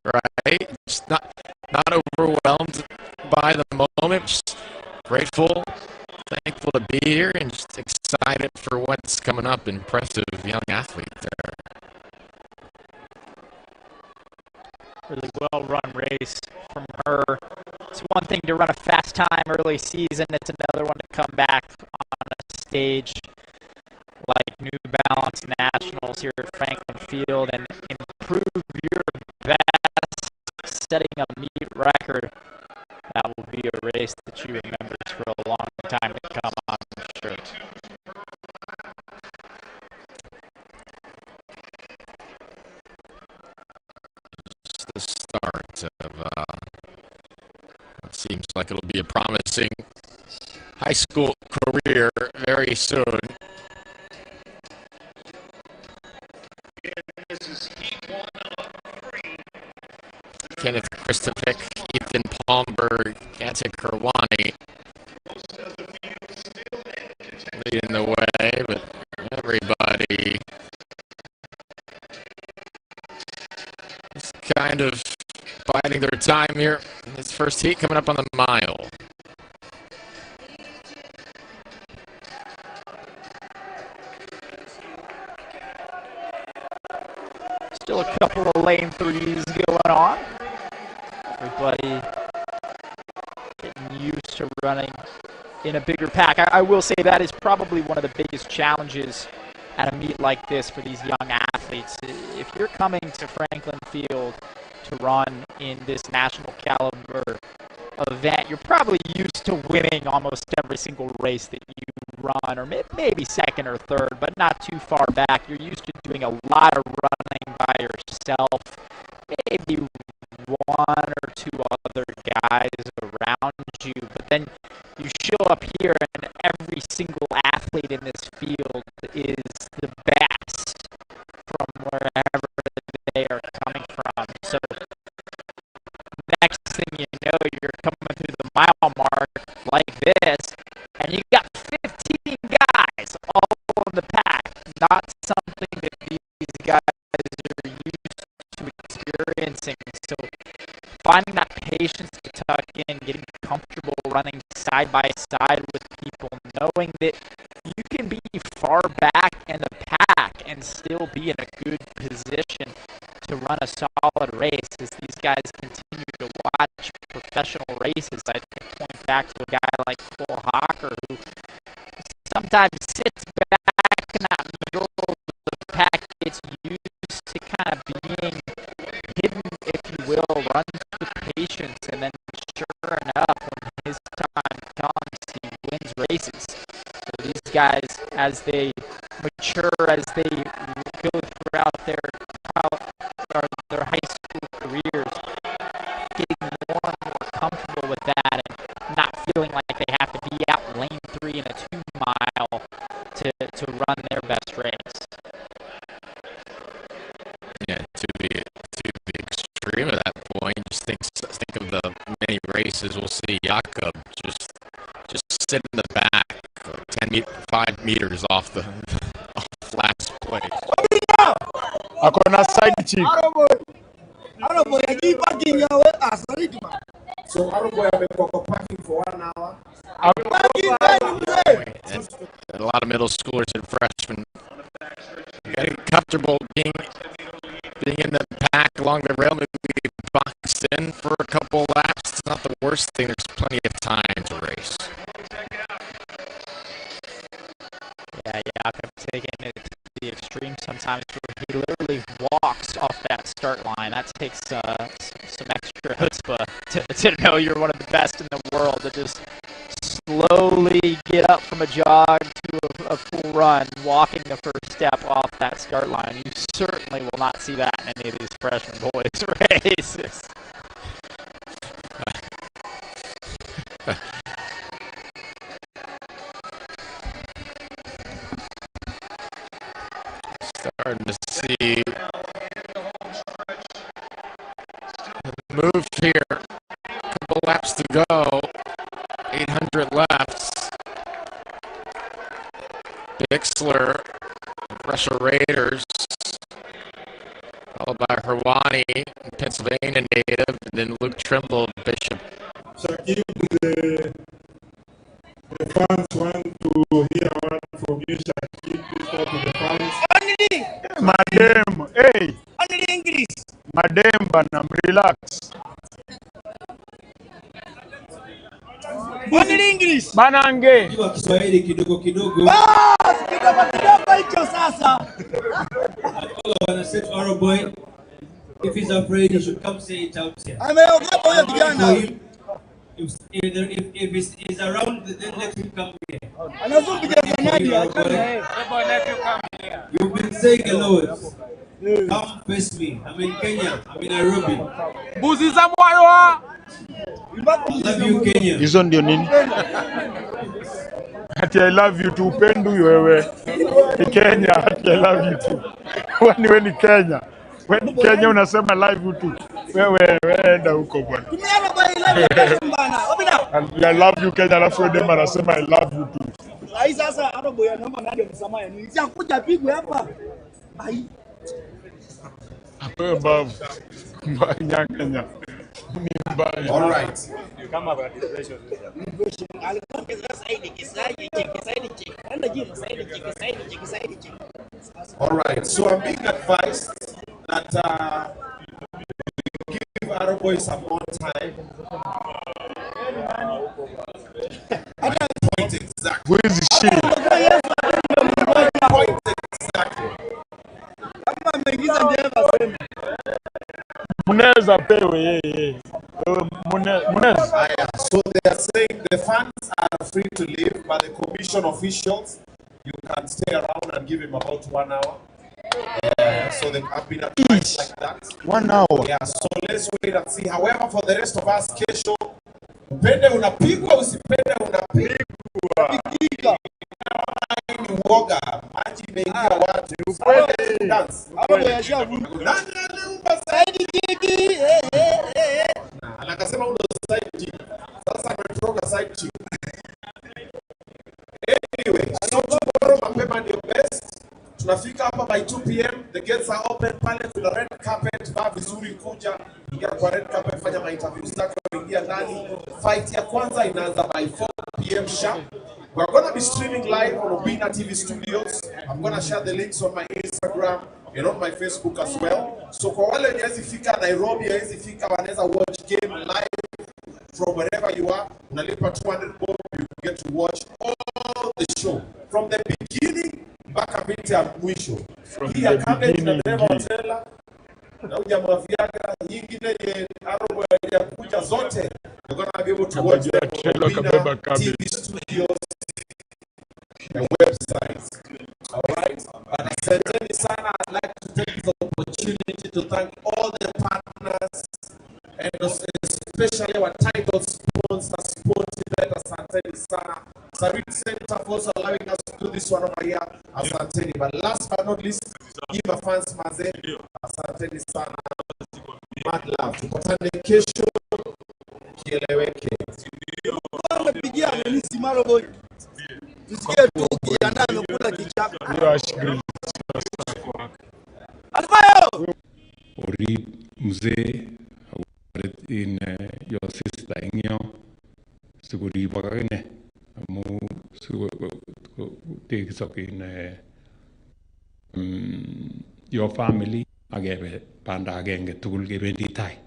right? Just not overwhelmed by the moment. Just grateful, thankful to be here, and just excited for what's coming up. Impressive young athlete there. Really well-run race from her. It's one thing to run a fast time early season. It's another one to come back on a stage like New Balance Nationals here at Franklin Field and improve your best, setting a meet record. That will be a race that you remember for a long time to come, I'm sure. The start of what seems like it'll be a promising high school career very soon. Kenneth Kristovic, Ethan Palmberg, Gatic Kerwani leading the way, but everybody is kind of biding their time here in this first heat coming up on the mile. Still a couple of lane threes going on. Everybody getting used to running in a bigger pack. I will say that is probably one of the biggest challenges at a meet like this for these young athletes. If you're coming to Franklin Field to run in this national caliber event, you're probably used to winning almost every single race that you run, or maybe second or third, but not too far back. You're used to doing a lot of running by yourself, maybe one or two other guys around you, but then you show up here and every single athlete in this field is the best from wherever they are coming from. So next thing you know, you're coming through the mile mark like this, and you got 15 guys all in the pack. Not something that these guys are used to experiencing. So finding that patience to tuck in, getting comfortable running side by side with people, knowing that you can be far back in the pack and still be in a good position to run a solid race as these guys continue to watch professional races. I can point back to a guy like Cole Hocker who sometimes sits back in that middle of the pack, gets used to kind of being hidden, if you will, runs with patience, and then sure enough, when his time comes, he wins races. So these guys, as they mature, as they go throughout their high school careers, getting more and more comfortable with that and not feeling like they have to be out in lane 3 in a 2-mile to run their best race. Yeah, to the extreme of that point, just think of the many races we'll see Jakob just sit in the back, 5 meters off last place. Akona side chick. So Aroboy amekuwa parking for 1 hour. And a lot of middle schoolers and freshmen getting comfortable being in the pack along the rail, maybe boxed in for a couple laps. It's not the worst thing. There's plenty of time to race. Yeah, Jakob taking it to the extreme sometimes where he literally walks off that start line. That takes some extra chutzpah to know you're one of the best in the world, to just slowly get up from a jog to a full run, walking the first step off that start line. You certainly will not see that in any of these freshman boys' races. Starting to see the move here. Couple laps to go. 800 left. Bixler, Russia Raiders, followed by Herwani, Pennsylvania native, and then Luke Trimble, Bishop. So if the fans want to hear one from you, Shakib, please talk to the fans. Madam, hey. Only English. Madam, Banam, relax. Only English. Manange. Jua Kiswahili kidogo kidogo. Kidogo kidogo hicho sasa. All I wanna say to Aroboy, if he's afraid, he should come say it out here. Ameogopa huyo kijana. If he's around, then let him come here. You've been saying a lot. Come face me. I'm in Kenya. I'm in Nairobi. Buziza moyo. Love you, Kenya. Hizo ndio nini? Ati I love you too. Upendu wewe. Ni Kenya. Ati I love you too. Wewe ni Kenya. Wewe ni Kenya unasema love you too. Wewe enda huko bwana. I love you Kenya, alafu wewe dema anasema I love you too. Ai sasa Aroboy anaomba nani msamaha ni. Siakuja pigwe hapa. Ai. Wewe babu. Nyanganya. All right. Kama kwa depression. Alikuwa saidi kisaidi cheki. Enda jina saidi cheki. All right. So I'm being advised that give Aroboy some more time. Point exactly. Where is she? Point exactly. Kama ameingiza ndeva sema. Muneza pewe yeye. Muneza. So they are saying the fans are free to leave, but the commission officials, you can stay around and give him about 1 hour. So they have been advised like that. 1 hour. Yeah, so let's wait and see. However, for the rest of us, kesho, upende unapigwa, usipende unapigwa. Ni uoga, maji imeingia watu. Dance. Aroboy yashavu. Saidi cheki. Anakasema uno side chick. Sasa ametoka side chick. Anyway, so tomorrow mapema ndio best. Tunafika hapa by 2 p.m. The gates are open pale, kuna red carpet, vaa vizuri kuja. Ingia kwa red carpet, fanya interviews zako, ingia ndani. Fight ya kwanza inaanza by 4 p.m. sharp. We're going to be streaming live on Obina TV Studios. I'm going to share the links on my Instagram and on my Facebook as well. So kwa wale wenye fika Nairobi, wenye fika wanaweza watch game live from wherever you are. Unalipa 200 bob, you get to watch all the show from the beginning mpaka vita ya mwisho. Hii ya Cabinet na dereva wa trailer na ujamaa Viagra nyingine ye Arrow ya kuja zote. You're going to be able to watch them on Obina TV Studios and websites. All right. And asanteni sana. I'd like to take this opportunity to thank all the partners and especially our title sponsor, Sportybet. Asanteni sana. Sarit Center for also allowing us to do this one over here. Asanteni. But last but not least, Ima fans maze. Asanteni sana. Mad love. Tupatane kesho. Kieleweke. Pigia Melisi Maroboy. Tusikie tu kiandaa kula kichapa. Alfayo. Ori mzee in your sister in your suguri bagane mu take sok in your family agebe panda agenge tugul gebendi tai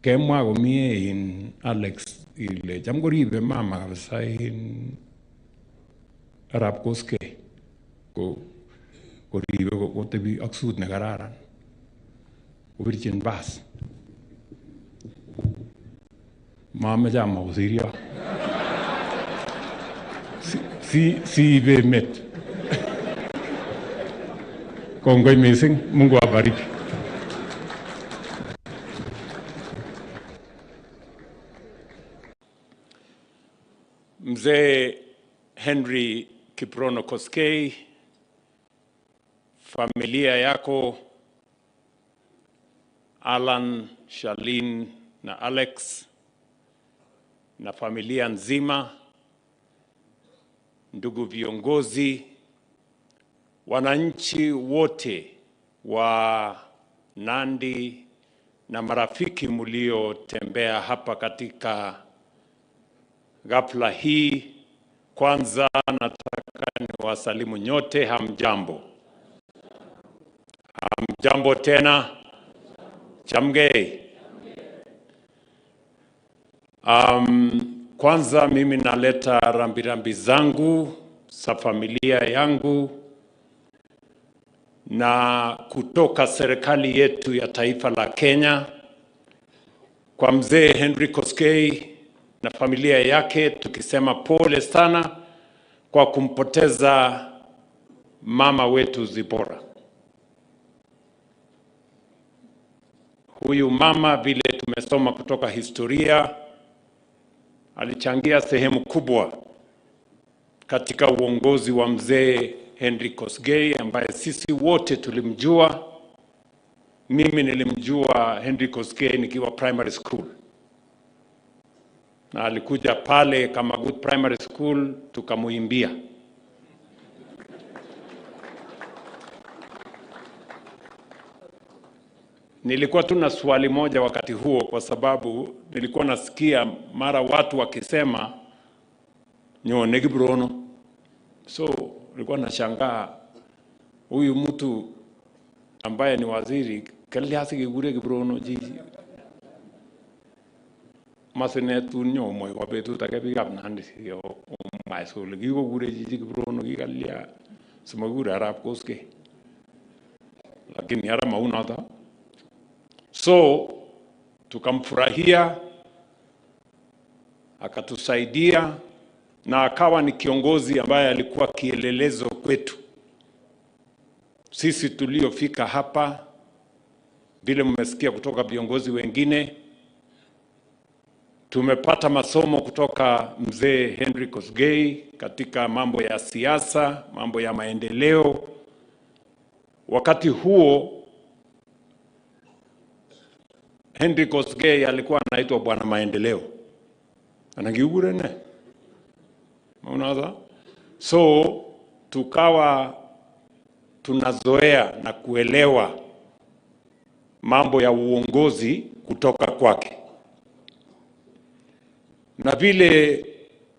kemwa komie in Alex ile cham koribe mama kabisa in Arab Koske koribe kotebi ak sut ne kararan kobirchin bas mameche ama kosiryo si bemet kongoi mising. Mungu awabariki. Mzee Henry Kiprono Koskei, familia yako Alan, Charlene na Alex na familia nzima, ndugu viongozi, wananchi wote wa Nandi na marafiki mliotembea hapa katika ghafla hii, kwanza nataka niwasalimu nyote, hamjambo. Hamjambo tena. Chamgei. Kwanza mimi naleta rambirambi zangu za familia yangu na kutoka serikali yetu ya taifa la Kenya kwa mzee Henry Koskei na familia yake, tukisema pole sana kwa kumpoteza mama wetu Zipora. Huyu mama, vile tumesoma kutoka historia, alichangia sehemu kubwa katika uongozi wa mzee Henry Koskei ambaye sisi wote tulimjua. Mimi nilimjua Henry Koskei nikiwa primary school. Na alikuja pale kama good primary school tukamuimbia. Nilikuwa tuna swali moja wakati huo, kwa sababu nilikuwa nasikia mara watu wakisema nyone Kiprono. So nilikuwa nashangaa huyu mtu ambaye ni waziri kaliasi kigure Kiprono jiji masene tunyo moyo kwa betu takabika Nandi yo maisole gigo gure jiji Kiprono kikalia simagura Arab Koske, lakini hara maunata. So tukamfurahia, akatusaidia na akawa ni kiongozi ambaye alikuwa kielelezo kwetu sisi tuliofika hapa. Vile mmesikia kutoka viongozi wengine, tumepata masomo kutoka mzee Henry Koskei katika mambo ya siasa, mambo ya maendeleo. Wakati huo Henry Koskei alikuwa anaitwa bwana maendeleo. Anagiugure ne? Unaona? So tukawa tunazoea na kuelewa mambo ya uongozi kutoka kwake. Na vile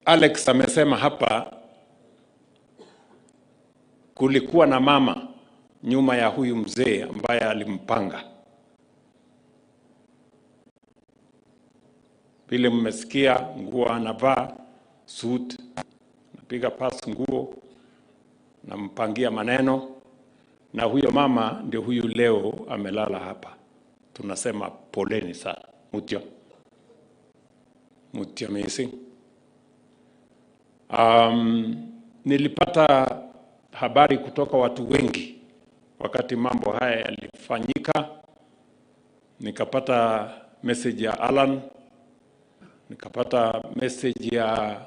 Alex amesema hapa, kulikuwa na mama nyuma ya huyu mzee ambaye alimpanga. Vile mmesikia nguo anavaa, suit, napiga pasi nguo, nampangia maneno, na huyo mama ndio huyu leo amelala hapa. Tunasema poleni sana. Mutyo amazing. Nilipata habari kutoka watu wengi wakati mambo haya yalifanyika. Nikapata message ya Alan, nikapata message ya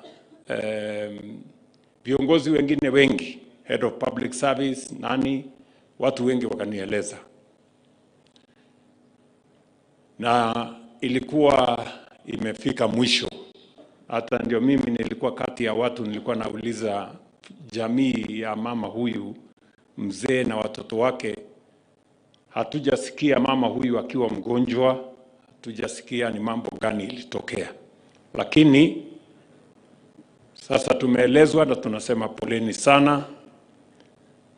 viongozi wengine wengi, head of public service, nani, watu wengi wakanieleza. Na ilikuwa imefika mwisho. Hata ndio mimi nilikuwa kati ya watu nilikuwa nauliza jamii ya mama huyu mzee na watoto wake, hatujasikia mama huyu akiwa mgonjwa, hatujasikia ni mambo gani ilitokea. Lakini sasa tumeelezwa na tunasema poleni sana.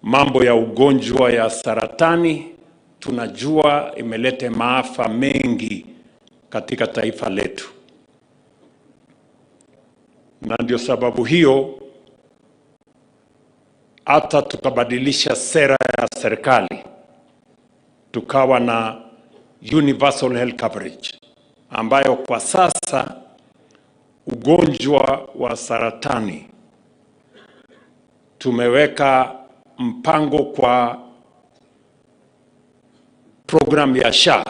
Mambo ya ugonjwa ya saratani tunajua imeleta maafa mengi katika taifa letu. Na ndio sababu hiyo hata tukabadilisha sera ya serikali, tukawa na universal health coverage, ambayo kwa sasa ugonjwa wa saratani tumeweka mpango kwa program ya SHA,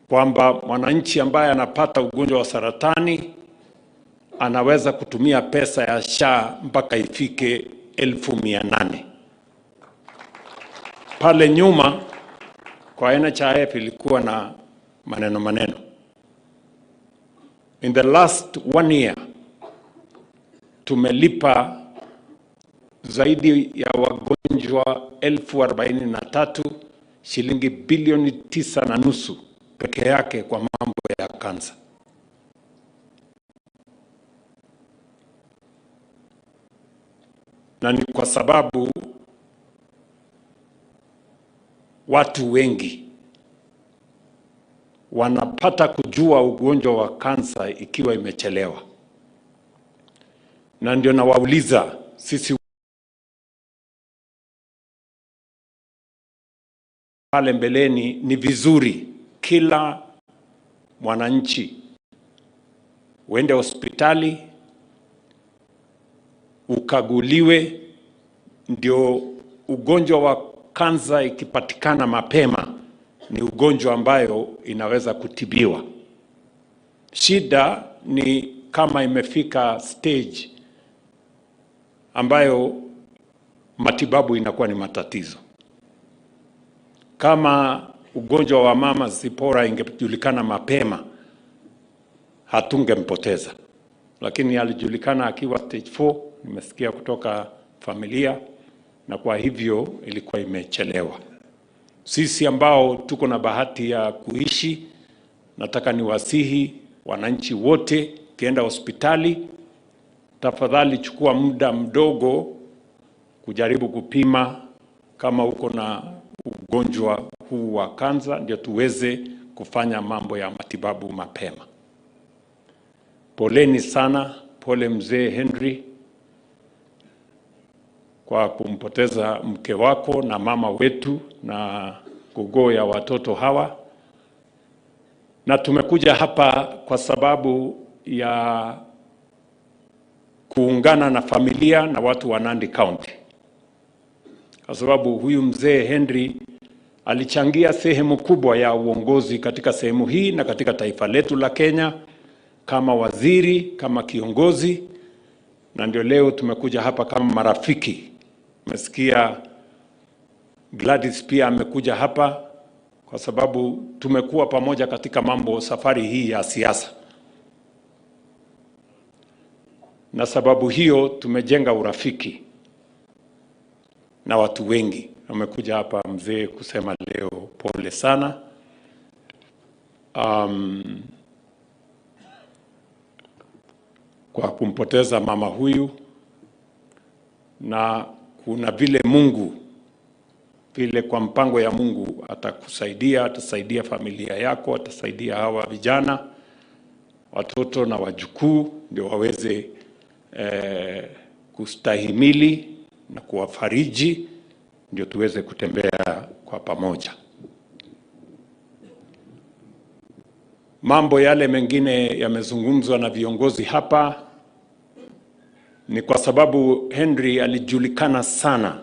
kwamba mwananchi ambaye anapata ugonjwa wa saratani anaweza kutumia pesa ya SHA mpaka ifike 800,000. Pale nyuma kwa NHIF ilikuwa na maneno. In the last 1 year tumelipa zaidi ya wagonjwa 43,000 shilingi bilioni 9.5 peke yake kwa mambo ya kansa. Na ni kwa sababu watu wengi wanapata kujua ugonjwa wa kansa ikiwa imechelewa. Na ndio nawauliza sisi pale mbeleni, ni vizuri kila mwananchi uende hospitali ukaguliwe, ndio ugonjwa wa kansa ikipatikana mapema ni ugonjwa ambayo inaweza kutibiwa. Shida ni kama imefika stage ambayo matibabu inakuwa ni matatizo. Kama ugonjwa wa mama Zipora ingejulikana mapema, hatungempoteza. Lakini alijulikana akiwa stage 4, nimesikia kutoka familia, na kwa hivyo ilikuwa imechelewa. Sisi ambao tuko na bahati ya kuishi, nataka niwasihi wananchi wote, kienda hospitali, tafadhali chukua muda mdogo kujaribu kupima kama uko na ugonjwa huu wa kansa, ndio tuweze kufanya mambo ya matibabu mapema. Poleni sana, pole mzee Henry kwa kumpoteza mke wako na mama wetu na gogo ya watoto hawa. Na tumekuja hapa kwa sababu ya kuungana na familia na watu wa Nandi County. Kwa sababu huyu mzee Henry alichangia sehemu kubwa ya uongozi katika sehemu hii na katika taifa letu la Kenya, kama waziri, kama kiongozi, na ndio leo tumekuja hapa kama marafiki. Mesikia Gladys pia amekuja hapa kwa sababu tumekuwa pamoja katika mambo safari hii ya siasa. Na sababu hiyo tumejenga urafiki na watu wengi. Amekuja hapa mzee kusema leo pole sana. kwa kumpoteza mama huyu, na kuna vile Mungu, vile kwa mpango ya Mungu atakusaidia, atasaidia familia yako, atasaidia hawa vijana, watoto na wajukuu ndio waweze kustahimili na kuwafariji, ndio tuweze kutembea kwa pamoja. Mambo yale mengine yamezungumzwa na viongozi hapa, ni kwa sababu Henry alijulikana sana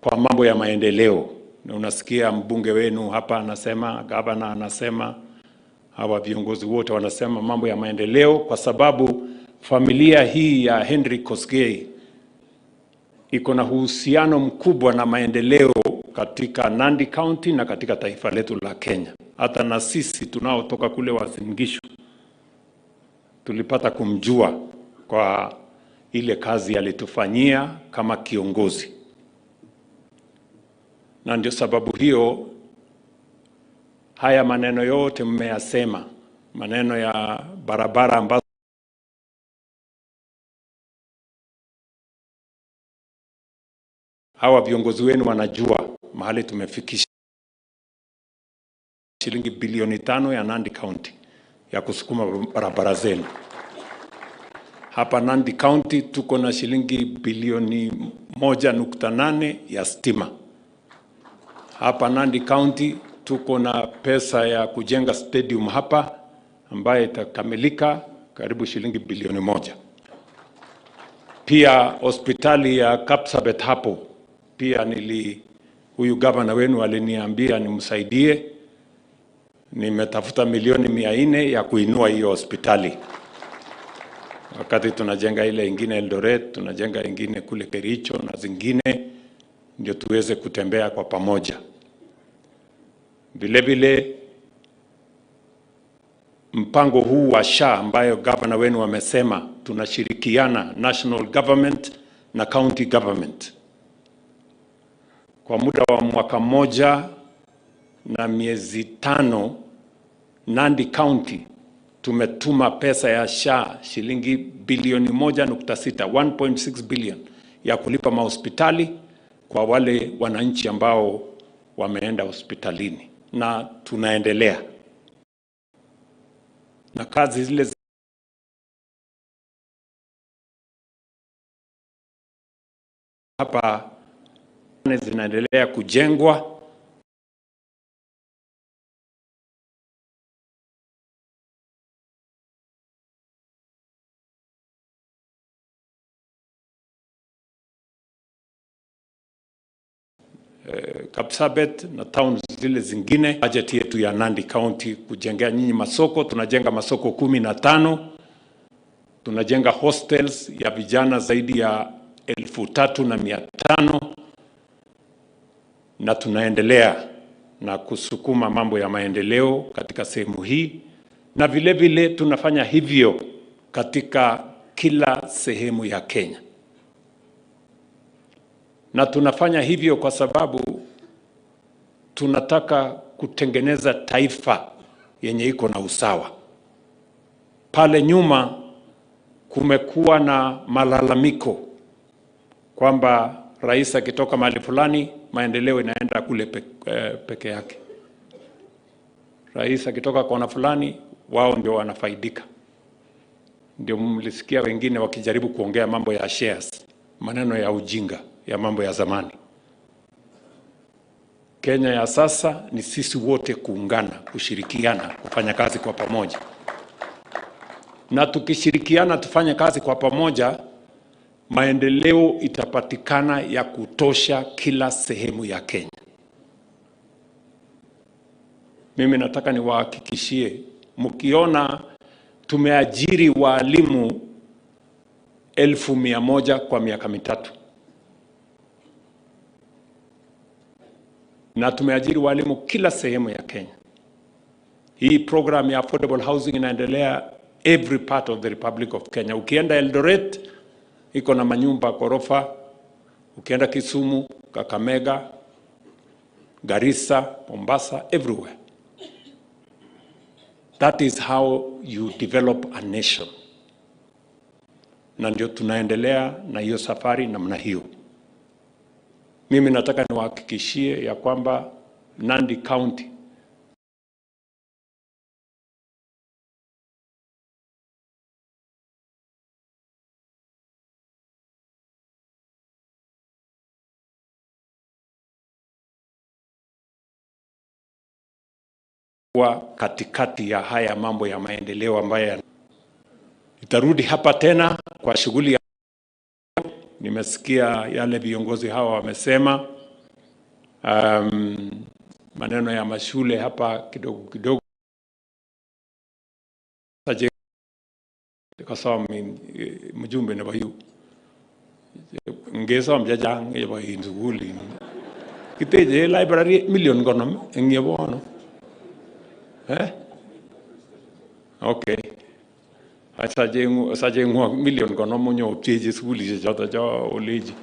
kwa mambo ya maendeleo. Na unasikia mbunge wenu hapa anasema, gavana anasema, hawa viongozi wote wanasema mambo ya maendeleo, kwa sababu familia hii ya Henry Kosgei iko na uhusiano mkubwa na maendeleo katika Nandi County na katika taifa letu la Kenya. Hata na sisi tunaotoka kule Uasin Gishu tulipata kumjua kwa ile kazi alitufanyia kama kiongozi. Na ndio sababu hiyo haya maneno yote mmeyasema, maneno ya barabara ambazo hawa viongozi wenu wanajua mahali tumefikisha. Shilingi bilioni 5 ya Nandi County ya kusukuma barabara zenu. Hapa Nandi County tuko na shilingi bilioni 1.8 ya stima. Hapa Nandi County tuko na pesa ya kujenga stadium hapa ambayo itakamilika karibu shilingi bilioni 1. Pia hospitali ya Kapsabet hapo pia huyu gavana wenu aliniambia nimsaidie. Nimetafuta milioni 400 ya kuinua hiyo hospitali. Wakati tunajenga ile ingine Eldoret, tunajenga ingine kule Kericho na zingine, ndio tuweze kutembea kwa pamoja. Vile vile mpango huu wa SHA ambayo gavana wenu wamesema tunashirikiana national government na county government. Kwa muda wa mwaka mmoja na miezi 5, Nandi County tumetuma pesa ya SHA shilingi bilioni 1.6, 1.6 billion ya kulipa mahospitali kwa wale wananchi ambao wameenda hospitalini, na tunaendelea na kazi zile hapa zinaendelea kujengwa. Kapsabet na towns zile zingine. Budget yetu ya Nandi County kujengea nyinyi masoko, tunajenga masoko 15, tunajenga hostels ya vijana zaidi ya 3,500, na tunaendelea na kusukuma mambo ya maendeleo katika sehemu hii, na vile vile tunafanya hivyo katika kila sehemu ya Kenya. Na tunafanya hivyo kwa sababu tunataka kutengeneza taifa yenye iko na usawa. Pale nyuma kumekuwa na malalamiko kwamba rais akitoka mahali fulani maendeleo inaenda kule peke yake. Rais akitoka kona fulani wao ndio wanafaidika. Ndio mlisikia wengine wakijaribu kuongea mambo ya shares, maneno ya ujinga ya mambo ya zamani. Kenya ya sasa ni sisi wote kuungana, kushirikiana, kufanya kazi kwa pamoja. Na tukishirikiana tufanye kazi kwa pamoja, maendeleo itapatikana ya kutosha kila sehemu ya Kenya. Mimi nataka niwahakikishie, mkiona tumeajiri walimu 1,100 kwa miaka 3. Na tumeajiri walimu kila sehemu ya Kenya. Hii program ya affordable housing inaendelea every part of the Republic of Kenya. Ukienda Eldoret iko na manyumba ghorofa, ukienda Kisumu, Kakamega, Garissa, Mombasa, everywhere. That is how you develop a nation. Na ndio tunaendelea na hiyo safari namna hiyo. Mimi nataka niwahakikishie ya kwamba Nandi County wa katikati ya haya mambo ya maendeleo ambayo itarudi hapa tena kwa shughuli ya. Nimesikia yale viongozi hawa wamesema, maneno ya mashule hapa kidogo kidogo. Saje kasam mjumbe na bayu ngesa mjajang ya bayu nzuguli kiteje library million gonam ngebono okay. Saje ngwa million kono monyo pjeje suguli jota jo oleji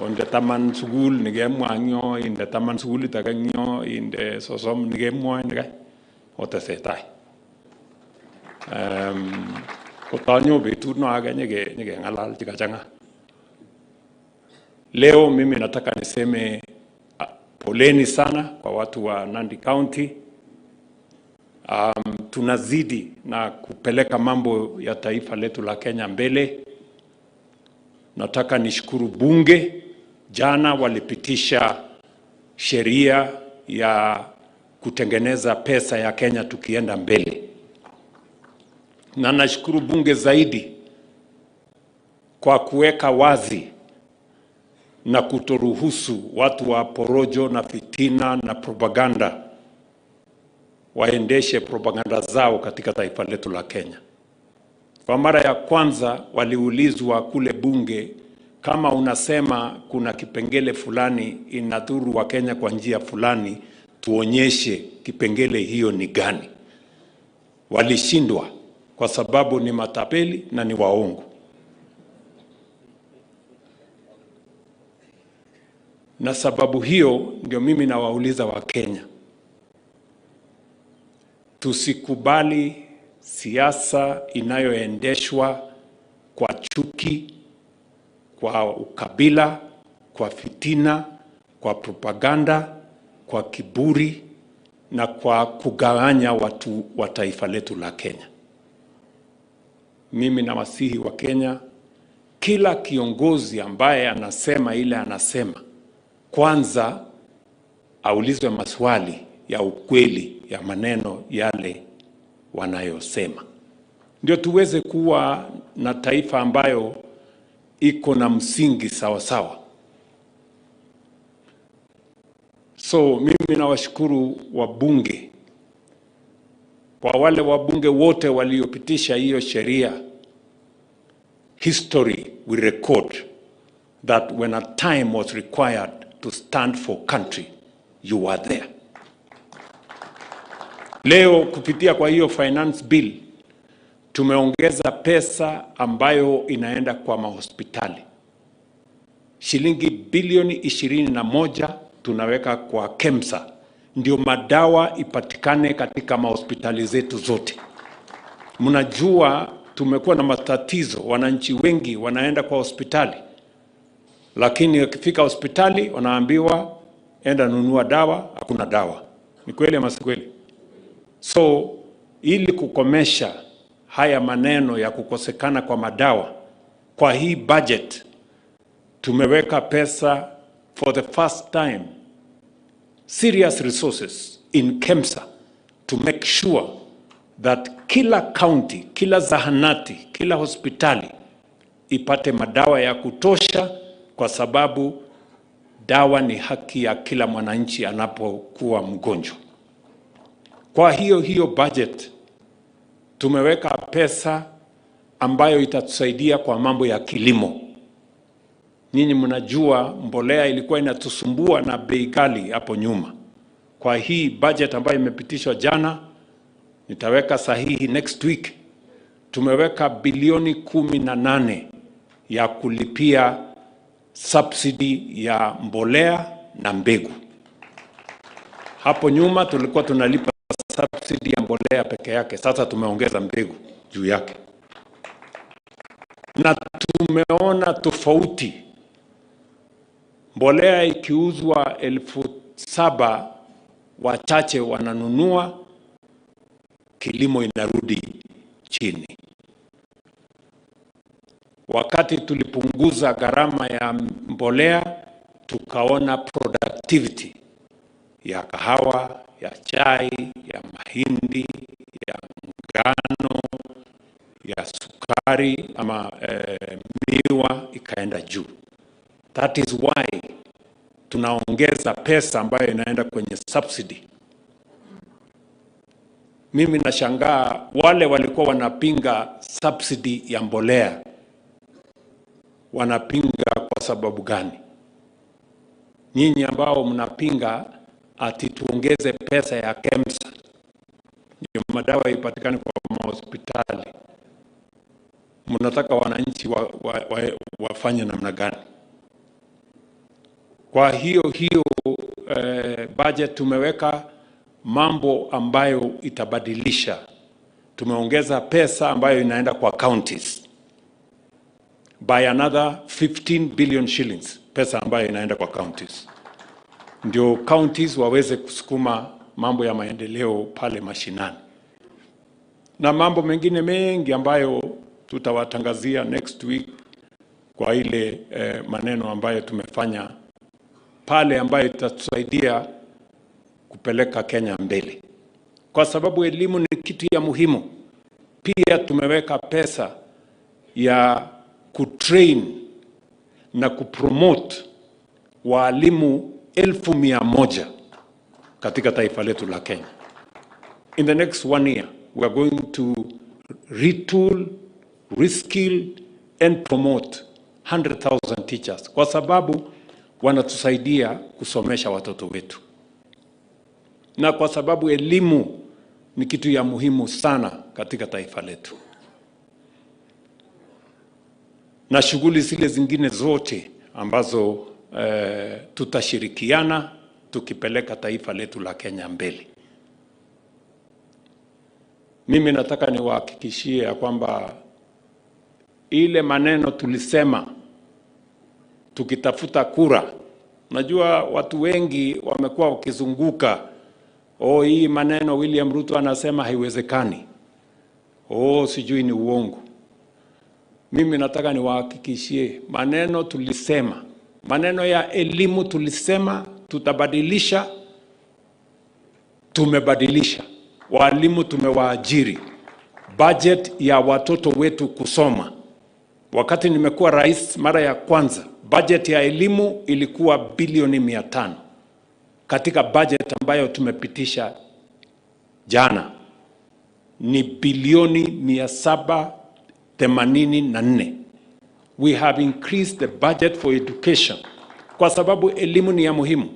onde taman sugul nige mwanyo inde taman sugul taganyo inde sosom nige mwa nige otesetai kotanyo betut no aga nyege ngalal chikachanga. Leo mimi nataka niseme poleni sana kwa watu wa Nandi County. Tunazidi na kupeleka mambo ya taifa letu la Kenya mbele. Nataka nishukuru bunge, jana walipitisha sheria ya kutengeneza pesa ya Kenya tukienda mbele. Na nashukuru bunge zaidi kwa kuweka wazi na kutoruhusu watu wa porojo na fitina na propaganda waendeshe propaganda zao katika taifa letu la Kenya. Kwa mara ya kwanza waliulizwa kule bunge, kama unasema kuna kipengele fulani inadhuru wa Kenya kwa njia fulani, tuonyeshe kipengele hiyo ni gani. Walishindwa kwa sababu ni matapeli na ni waongo. Na sababu hiyo ndio mimi nawauliza wa Kenya, tusikubali siasa inayoendeshwa kwa chuki, kwa ukabila, kwa fitina, kwa propaganda, kwa kiburi na kwa kugawanya watu wa taifa letu la Kenya. Mimi nawasihi wa Kenya, kila kiongozi ambaye anasema ile anasema, kwanza aulizwe maswali ya ukweli ya maneno yale wanayosema, ndio tuweze kuwa na taifa ambayo iko na msingi sawa sawa. So mimi nawashukuru wabunge, kwa wale wabunge wote waliopitisha hiyo sheria. History will record that when a time was required to stand for country, you were there. Leo kupitia kwa hiyo finance bill tumeongeza pesa ambayo inaenda kwa mahospitali. Shilingi bilioni 21 tunaweka kwa KEMSA, ndio madawa ipatikane katika mahospitali zetu zote. Mnajua tumekuwa na matatizo, wananchi wengi wanaenda kwa hospitali, lakini wakifika hospitali wanaambiwa enda nunua dawa, hakuna dawa. Ni kweli ama si kweli? So ili kukomesha haya maneno ya kukosekana kwa madawa, kwa hii budget tumeweka pesa for the first time, serious resources in KEMSA to make sure that kila county, kila zahanati, kila hospitali ipate madawa ya kutosha, kwa sababu dawa ni haki ya kila mwananchi anapokuwa mgonjwa. Kwa hiyo budget tumeweka pesa ambayo itatusaidia kwa mambo ya kilimo. Nyinyi mnajua mbolea ilikuwa inatusumbua na bei ghali hapo nyuma. Kwa hii budget ambayo imepitishwa jana, nitaweka sahihi next week, tumeweka bilioni 18 ya kulipia subsidy ya mbolea na mbegu. Hapo nyuma tulikuwa tunalipa subsidy ya mbolea peke yake, sasa tumeongeza mbegu juu yake, na tumeona tofauti. Mbolea ikiuzwa 7,000 wachache wananunua, kilimo inarudi chini. Wakati tulipunguza gharama ya mbolea, tukaona productivity ya kahawa, ya chai, ya mahindi, ya ngano, ya sukari ama miwa ikaenda juu. That is why tunaongeza pesa ambayo inaenda kwenye subsidy. Mimi nashangaa wale walikuwa wanapinga subsidy ya mbolea, wanapinga kwa sababu gani? Nyinyi ambao mnapinga ati tuongeze pesa ya KEMSA ndio madawa ipatikane kwa hospitali, mnataka wananchi wafanye namna gani? Kwa hiyo budget tumeweka mambo ambayo itabadilisha. Tumeongeza pesa ambayo inaenda kwa counties by another 15 billion shillings, pesa ambayo inaenda kwa counties, ndio counties waweze kusukuma mambo ya maendeleo pale mashinani, na mambo mengine mengi ambayo tutawatangazia next week kwa ile maneno ambayo tumefanya pale, ambayo itatusaidia kupeleka Kenya mbele, kwa sababu elimu ni kitu ya muhimu. Pia tumeweka pesa ya kutrain na kupromote walimu 1,100 katika taifa letu la Kenya. In the next 1 year, we are going to retool, reskill and promote 100,000 teachers, kwa sababu wanatusaidia kusomesha watoto wetu, na kwa sababu elimu ni kitu ya muhimu sana katika taifa letu. Na shughuli zile zingine zote ambazo tutashirikiana tukipeleka taifa letu la Kenya mbele. Mimi nataka niwahakikishie ya kwamba ile maneno tulisema tukitafuta kura, najua watu wengi wamekuwa wakizunguka, hii maneno William Ruto anasema haiwezekani, sijui ni uongo. Mimi nataka niwahakikishie maneno tulisema, maneno ya elimu tulisema tutabadilisha, tumebadilisha. Walimu tumewaajiri, budget ya watoto wetu kusoma. Wakati nimekuwa rais mara ya kwanza, budget ya elimu ilikuwa bilioni 500. Katika budget ambayo tumepitisha jana ni bilioni 784. We have increased the budget for education kwa sababu elimu ni ya muhimu.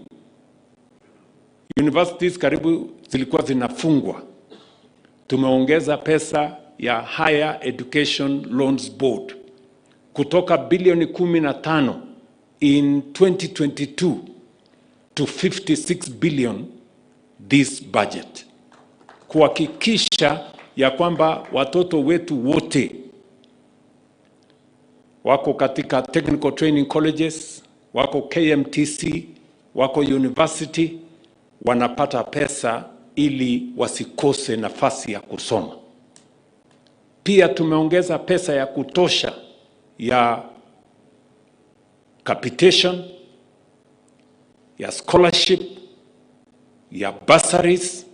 Universities karibu zilikuwa zinafungwa. Tumeongeza pesa ya Higher Education Loans Board kutoka bilioni 15 in 2022 to 56 billion this budget, kuhakikisha ya kwamba watoto wetu wote wako katika technical training colleges, wako KMTC, wako university, wanapata pesa ili wasikose nafasi ya kusoma. Pia tumeongeza pesa ya kutosha ya capitation, ya scholarship, ya bursaries,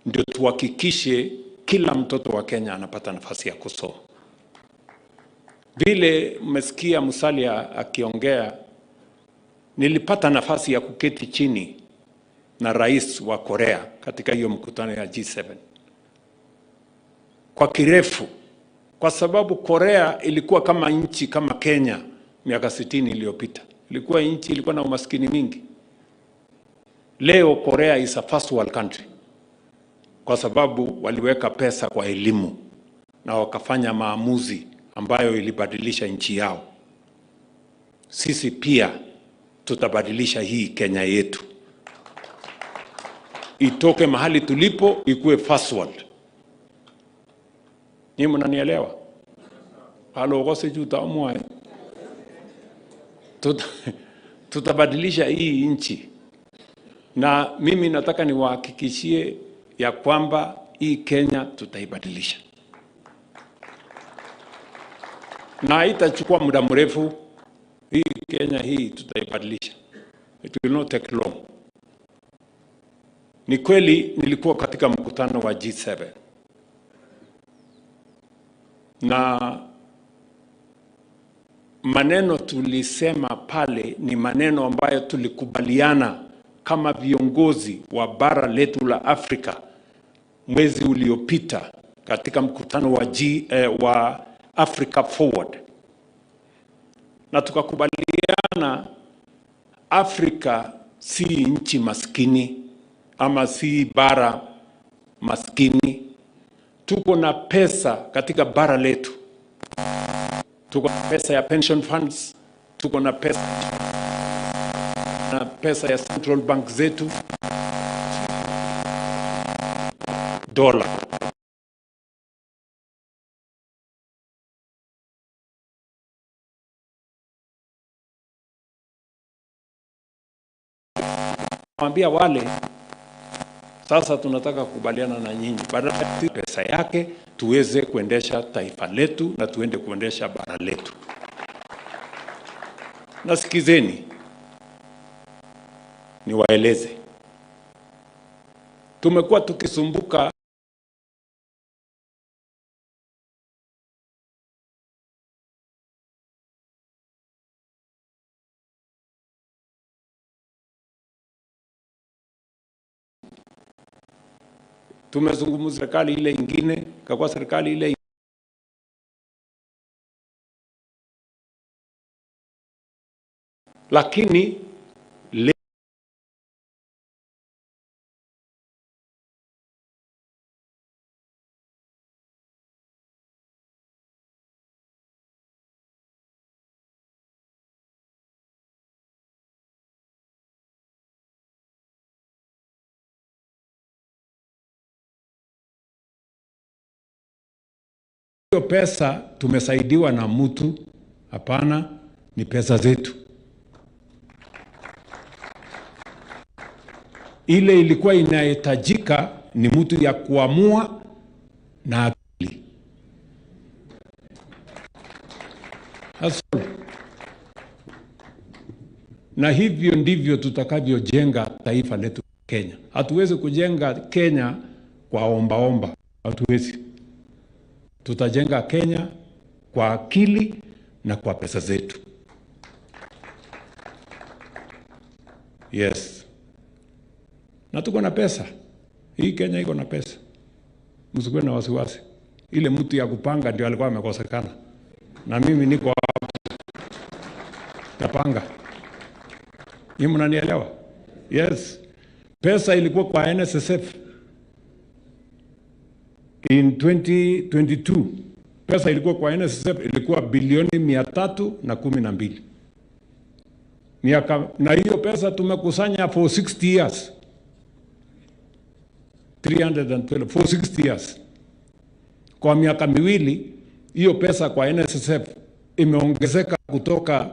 ndio tuhakikishe kila mtoto wa Kenya anapata nafasi ya kusoma. Vile mmesikia Musalia akiongea, nilipata nafasi ya kuketi chini na rais wa Korea katika hiyo mkutano ya G7 kwa kirefu, kwa sababu Korea ilikuwa kama nchi kama Kenya miaka 60 iliyopita. Ilikuwa nchi ilikuwa na umaskini mingi. Leo Korea is a first world country kwa sababu waliweka pesa kwa elimu na wakafanya maamuzi ambayo ilibadilisha nchi yao. Sisi pia tutabadilisha hii Kenya yetu itoke mahali tulipo ikuwe first world. Nyinyi mnanielewa? Halo gose juta mwa. Tutabadilisha hii nchi. Na mimi nataka niwahakikishie ya kwamba hii Kenya tutaibadilisha. Na itachukua muda mrefu. Hii Kenya hii tutaibadilisha. It will not take long. Ni kweli nilikuwa katika mkutano wa G7. Na maneno tulisema pale ni maneno ambayo tulikubaliana kama viongozi wa bara letu la Afrika mwezi uliopita katika mkutano wa Africa Forward. Na tukakubaliana Afrika si nchi maskini ama si bara maskini. Tuko na pesa katika bara letu. Tuko na pesa ya pension funds, tuko na pesa ya central bank zetu, dola. Mwambia wale sasa tunataka kukubaliana na nyinyi, badala ya pesa yake tuweze kuendesha taifa letu na tuende kuendesha bara letu. Nasikizeni niwaeleze, tumekuwa tukisumbuka tumezungumza serikali ile ingine, kwa serikali ile lakini hiyo pesa tumesaidiwa na mtu? Hapana, ni pesa zetu. Ile ilikuwa inahitajika ni mtu ya kuamua na akili. Na hivyo ndivyo tutakavyojenga taifa letu Kenya. Hatuwezi kujenga Kenya kwa omba. Hatuwezi. Tutajenga Kenya kwa akili na kwa pesa zetu. Yes. Na tuko na pesa. Hii Kenya iko na pesa. Msikuwe na wasiwasi. Ile mtu ya kupanga ndio alikuwa amekosekana. Na mimi niko hapa. Tapanga. Nyinyi mnanielewa? Yes. Pesa ilikuwa kwa NSSF. In 2022, pesa ilikuwa kwa NSSF ilikuwa bilioni 312. Na hiyo pesa tumekusanya for 60 years. 312 for 60 years. Kwa miaka miwili, hiyo pesa kwa NSSF imeongezeka kutoka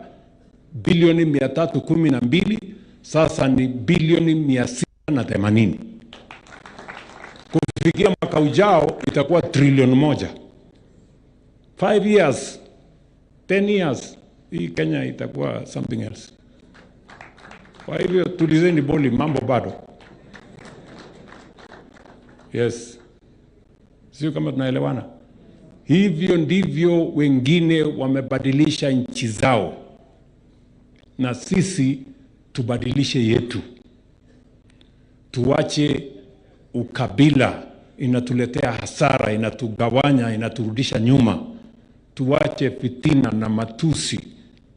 bilioni 312, sasa ni bilioni 680. Kufikia mwaka ujao itakuwa trilioni 1. 5 years, 10 years, hii Kenya itakuwa something else. Kwa hivyo tulizeni boli, mambo bado. Yes. Sio kama tunaelewana. Hivyo ndivyo wengine wamebadilisha nchi zao. Na sisi tubadilishe yetu. Tuache ukabila, inatuletea hasara, inatugawanya, inaturudisha nyuma. Tuache fitina na matusi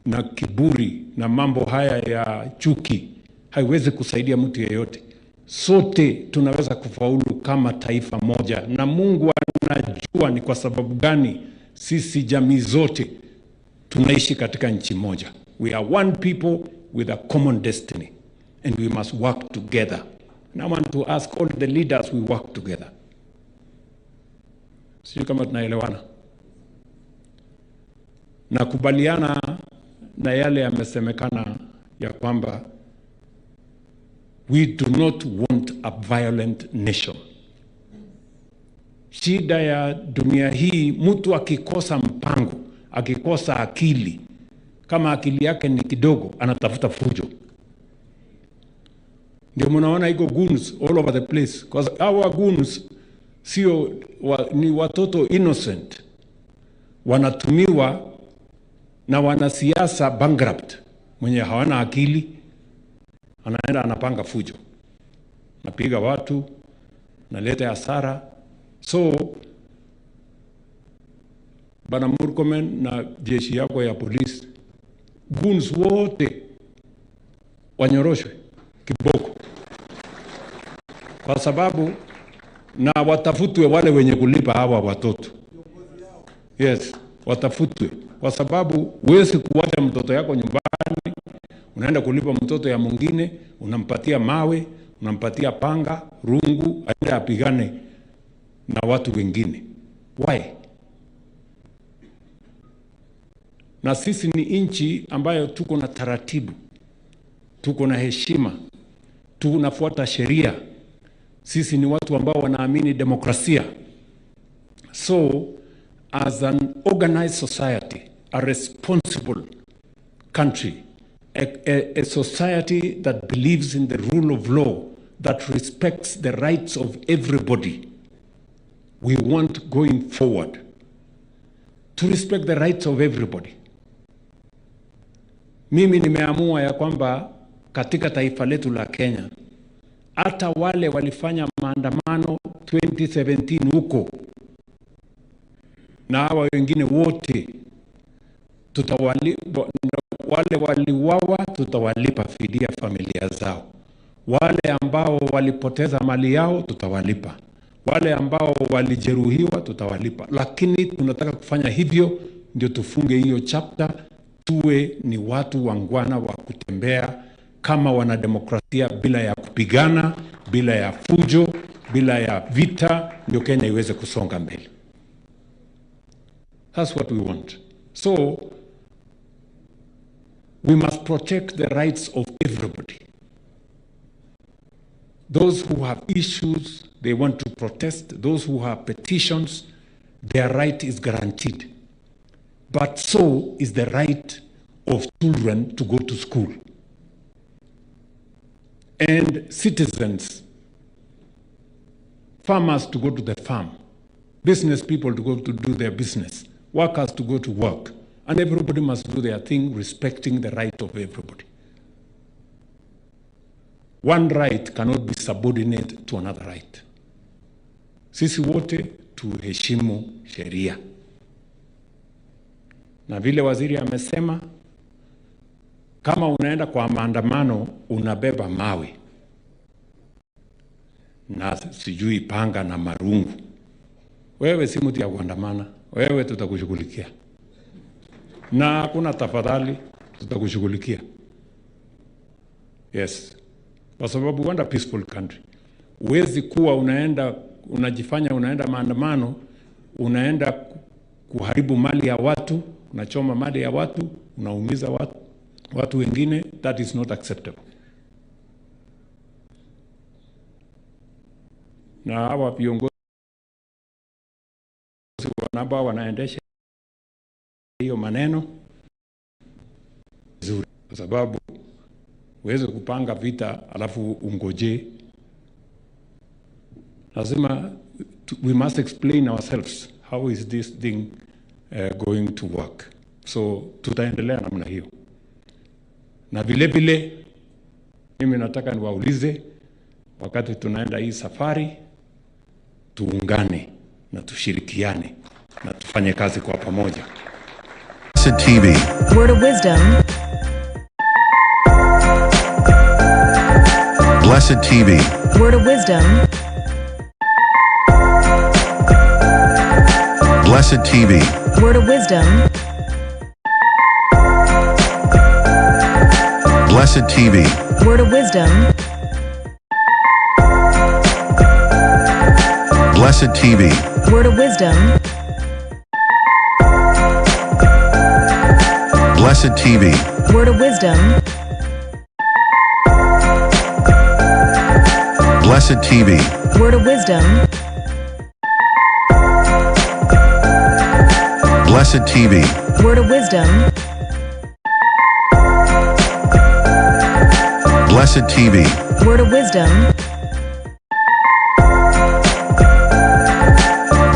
na kiburi na mambo haya ya chuki. Haiwezi kusaidia mtu yeyote. Sote tunaweza kufaulu kama taifa moja, na Mungu anajua ni kwa sababu gani sisi jamii zote tunaishi katika nchi moja. We are one people with a common destiny, and we must work together And I want to ask all the leaders we work together. Sijui kama tunaelewana. Nakubaliana na yale yamesemekana ya kwamba we do not want a violent nation. Shida ya dunia hii, mtu akikosa mpango, akikosa akili, kama akili yake ni kidogo, anatafuta fujo. Ndio mnaona iko goons all over the place. Because our goons ni watoto innocent, wanatumiwa na wanasiasa bankrupt, mwenye hawana akili, anaenda anapanga fujo, napiga watu, naleta hasara. So Bwana Murkomen na jeshi yako ya polisi, goons wote wanyoroshwe kiboko, kwa sababu na watafutwe wale wenye kulipa hawa watoto. Yes, watafutwe, kwa sababu huwezi kuacha mtoto yako nyumbani, unaenda kulipa mtoto ya mwingine, unampatia mawe, unampatia panga, rungu, aende apigane na watu wengine. Why? Na sisi ni inchi ambayo tuko na taratibu, tuko na heshima, tunafuata sheria. Sisi ni watu ambao wanaamini demokrasia. So, as an organized society, a responsible country, a society that believes in the rule of law, that respects the rights of everybody, we want going forward to respect the rights of everybody. Mimi nimeamua ya kwamba katika taifa letu la Kenya, hata wale walifanya maandamano 2017 huko na hawa wengine wote, wale waliwawa tutawalipa fidia familia zao. Wale ambao walipoteza mali yao tutawalipa. Wale ambao walijeruhiwa tutawalipa. Lakini tunataka kufanya hivyo ndio tufunge hiyo chapter, tuwe ni watu wangwana wa kutembea kama wanademokrasia, bila ya kupigana, bila ya fujo, bila ya vita, ndio Kenya iweze kusonga mbele. That's what we want. So, we must protect the rights of everybody. Those who have issues, they want to protest. Those who have petitions, their right is guaranteed. But so is the right of children to go to school. And citizens, farmers to go to the farm, business people to go to do their business, workers to go to work, and everybody must do their thing respecting the right of everybody. One right cannot be subordinate to another right. Sisi wote tuheshimu sheria. Na vile waziri amesema, kama unaenda kwa maandamano unabeba mawe na sijui panga na marungu, wewe si mtu ya kuandamana, wewe tutakushughulikia. Na kuna tafadhali, tutakushughulikia. Yes. Kwa sababu we are a peaceful country. Uwezi kuwa unajifanya unaenda maandamano, unaenda kuharibu mali ya watu, unachoma mali ya watu, unaumiza watu wengine. That is not acceptable. Na hawa viongozi ambao wanaendesha hiyo maneno nzuri, kwa sababu uweze kupanga vita alafu ungoje. Lazima we must explain ourselves, how is this thing going to work. So tutaendelea namna hiyo. Na vile vile mimi nataka niwaulize, wakati tunaenda hii safari, tuungane na tushirikiane na tufanye kazi kwa pamoja. Blessed TV. Word of wisdom. Blessed TV. Word of wisdom. Blessed TV. Word of wisdom. Blessed TV. Word of wisdom. Blessed TV. Word of wisdom. Blessed TV. Word of wisdom. Blessed TV. Word of wisdom. Blessed TV. Word of wisdom. Blessed TV. Word of wisdom.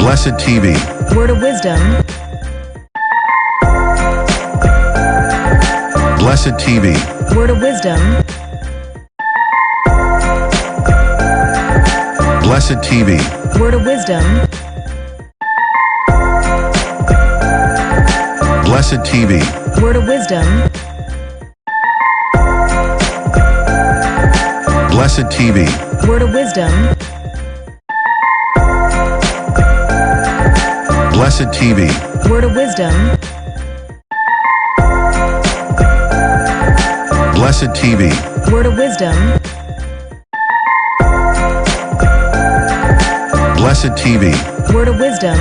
Blessed TV. Word of wisdom. Blessed TV. Word of wisdom. Blessed TV. Word of wisdom. Blessed TV. Word of wisdom. Blessed TV. Word of wisdom. Blessed TV. Word of wisdom. Blessed TV. Word of wisdom. Blessed TV. Word of wisdom.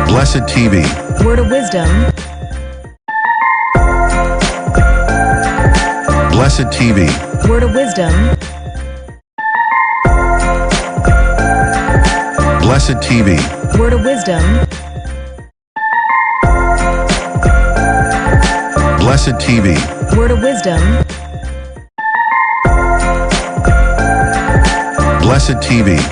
Blessed TV. Word of wisdom. Blessed TV. Word of wisdom. Blessed TV. Word of wisdom. Blessed TV. Word of wisdom. Blessed TV.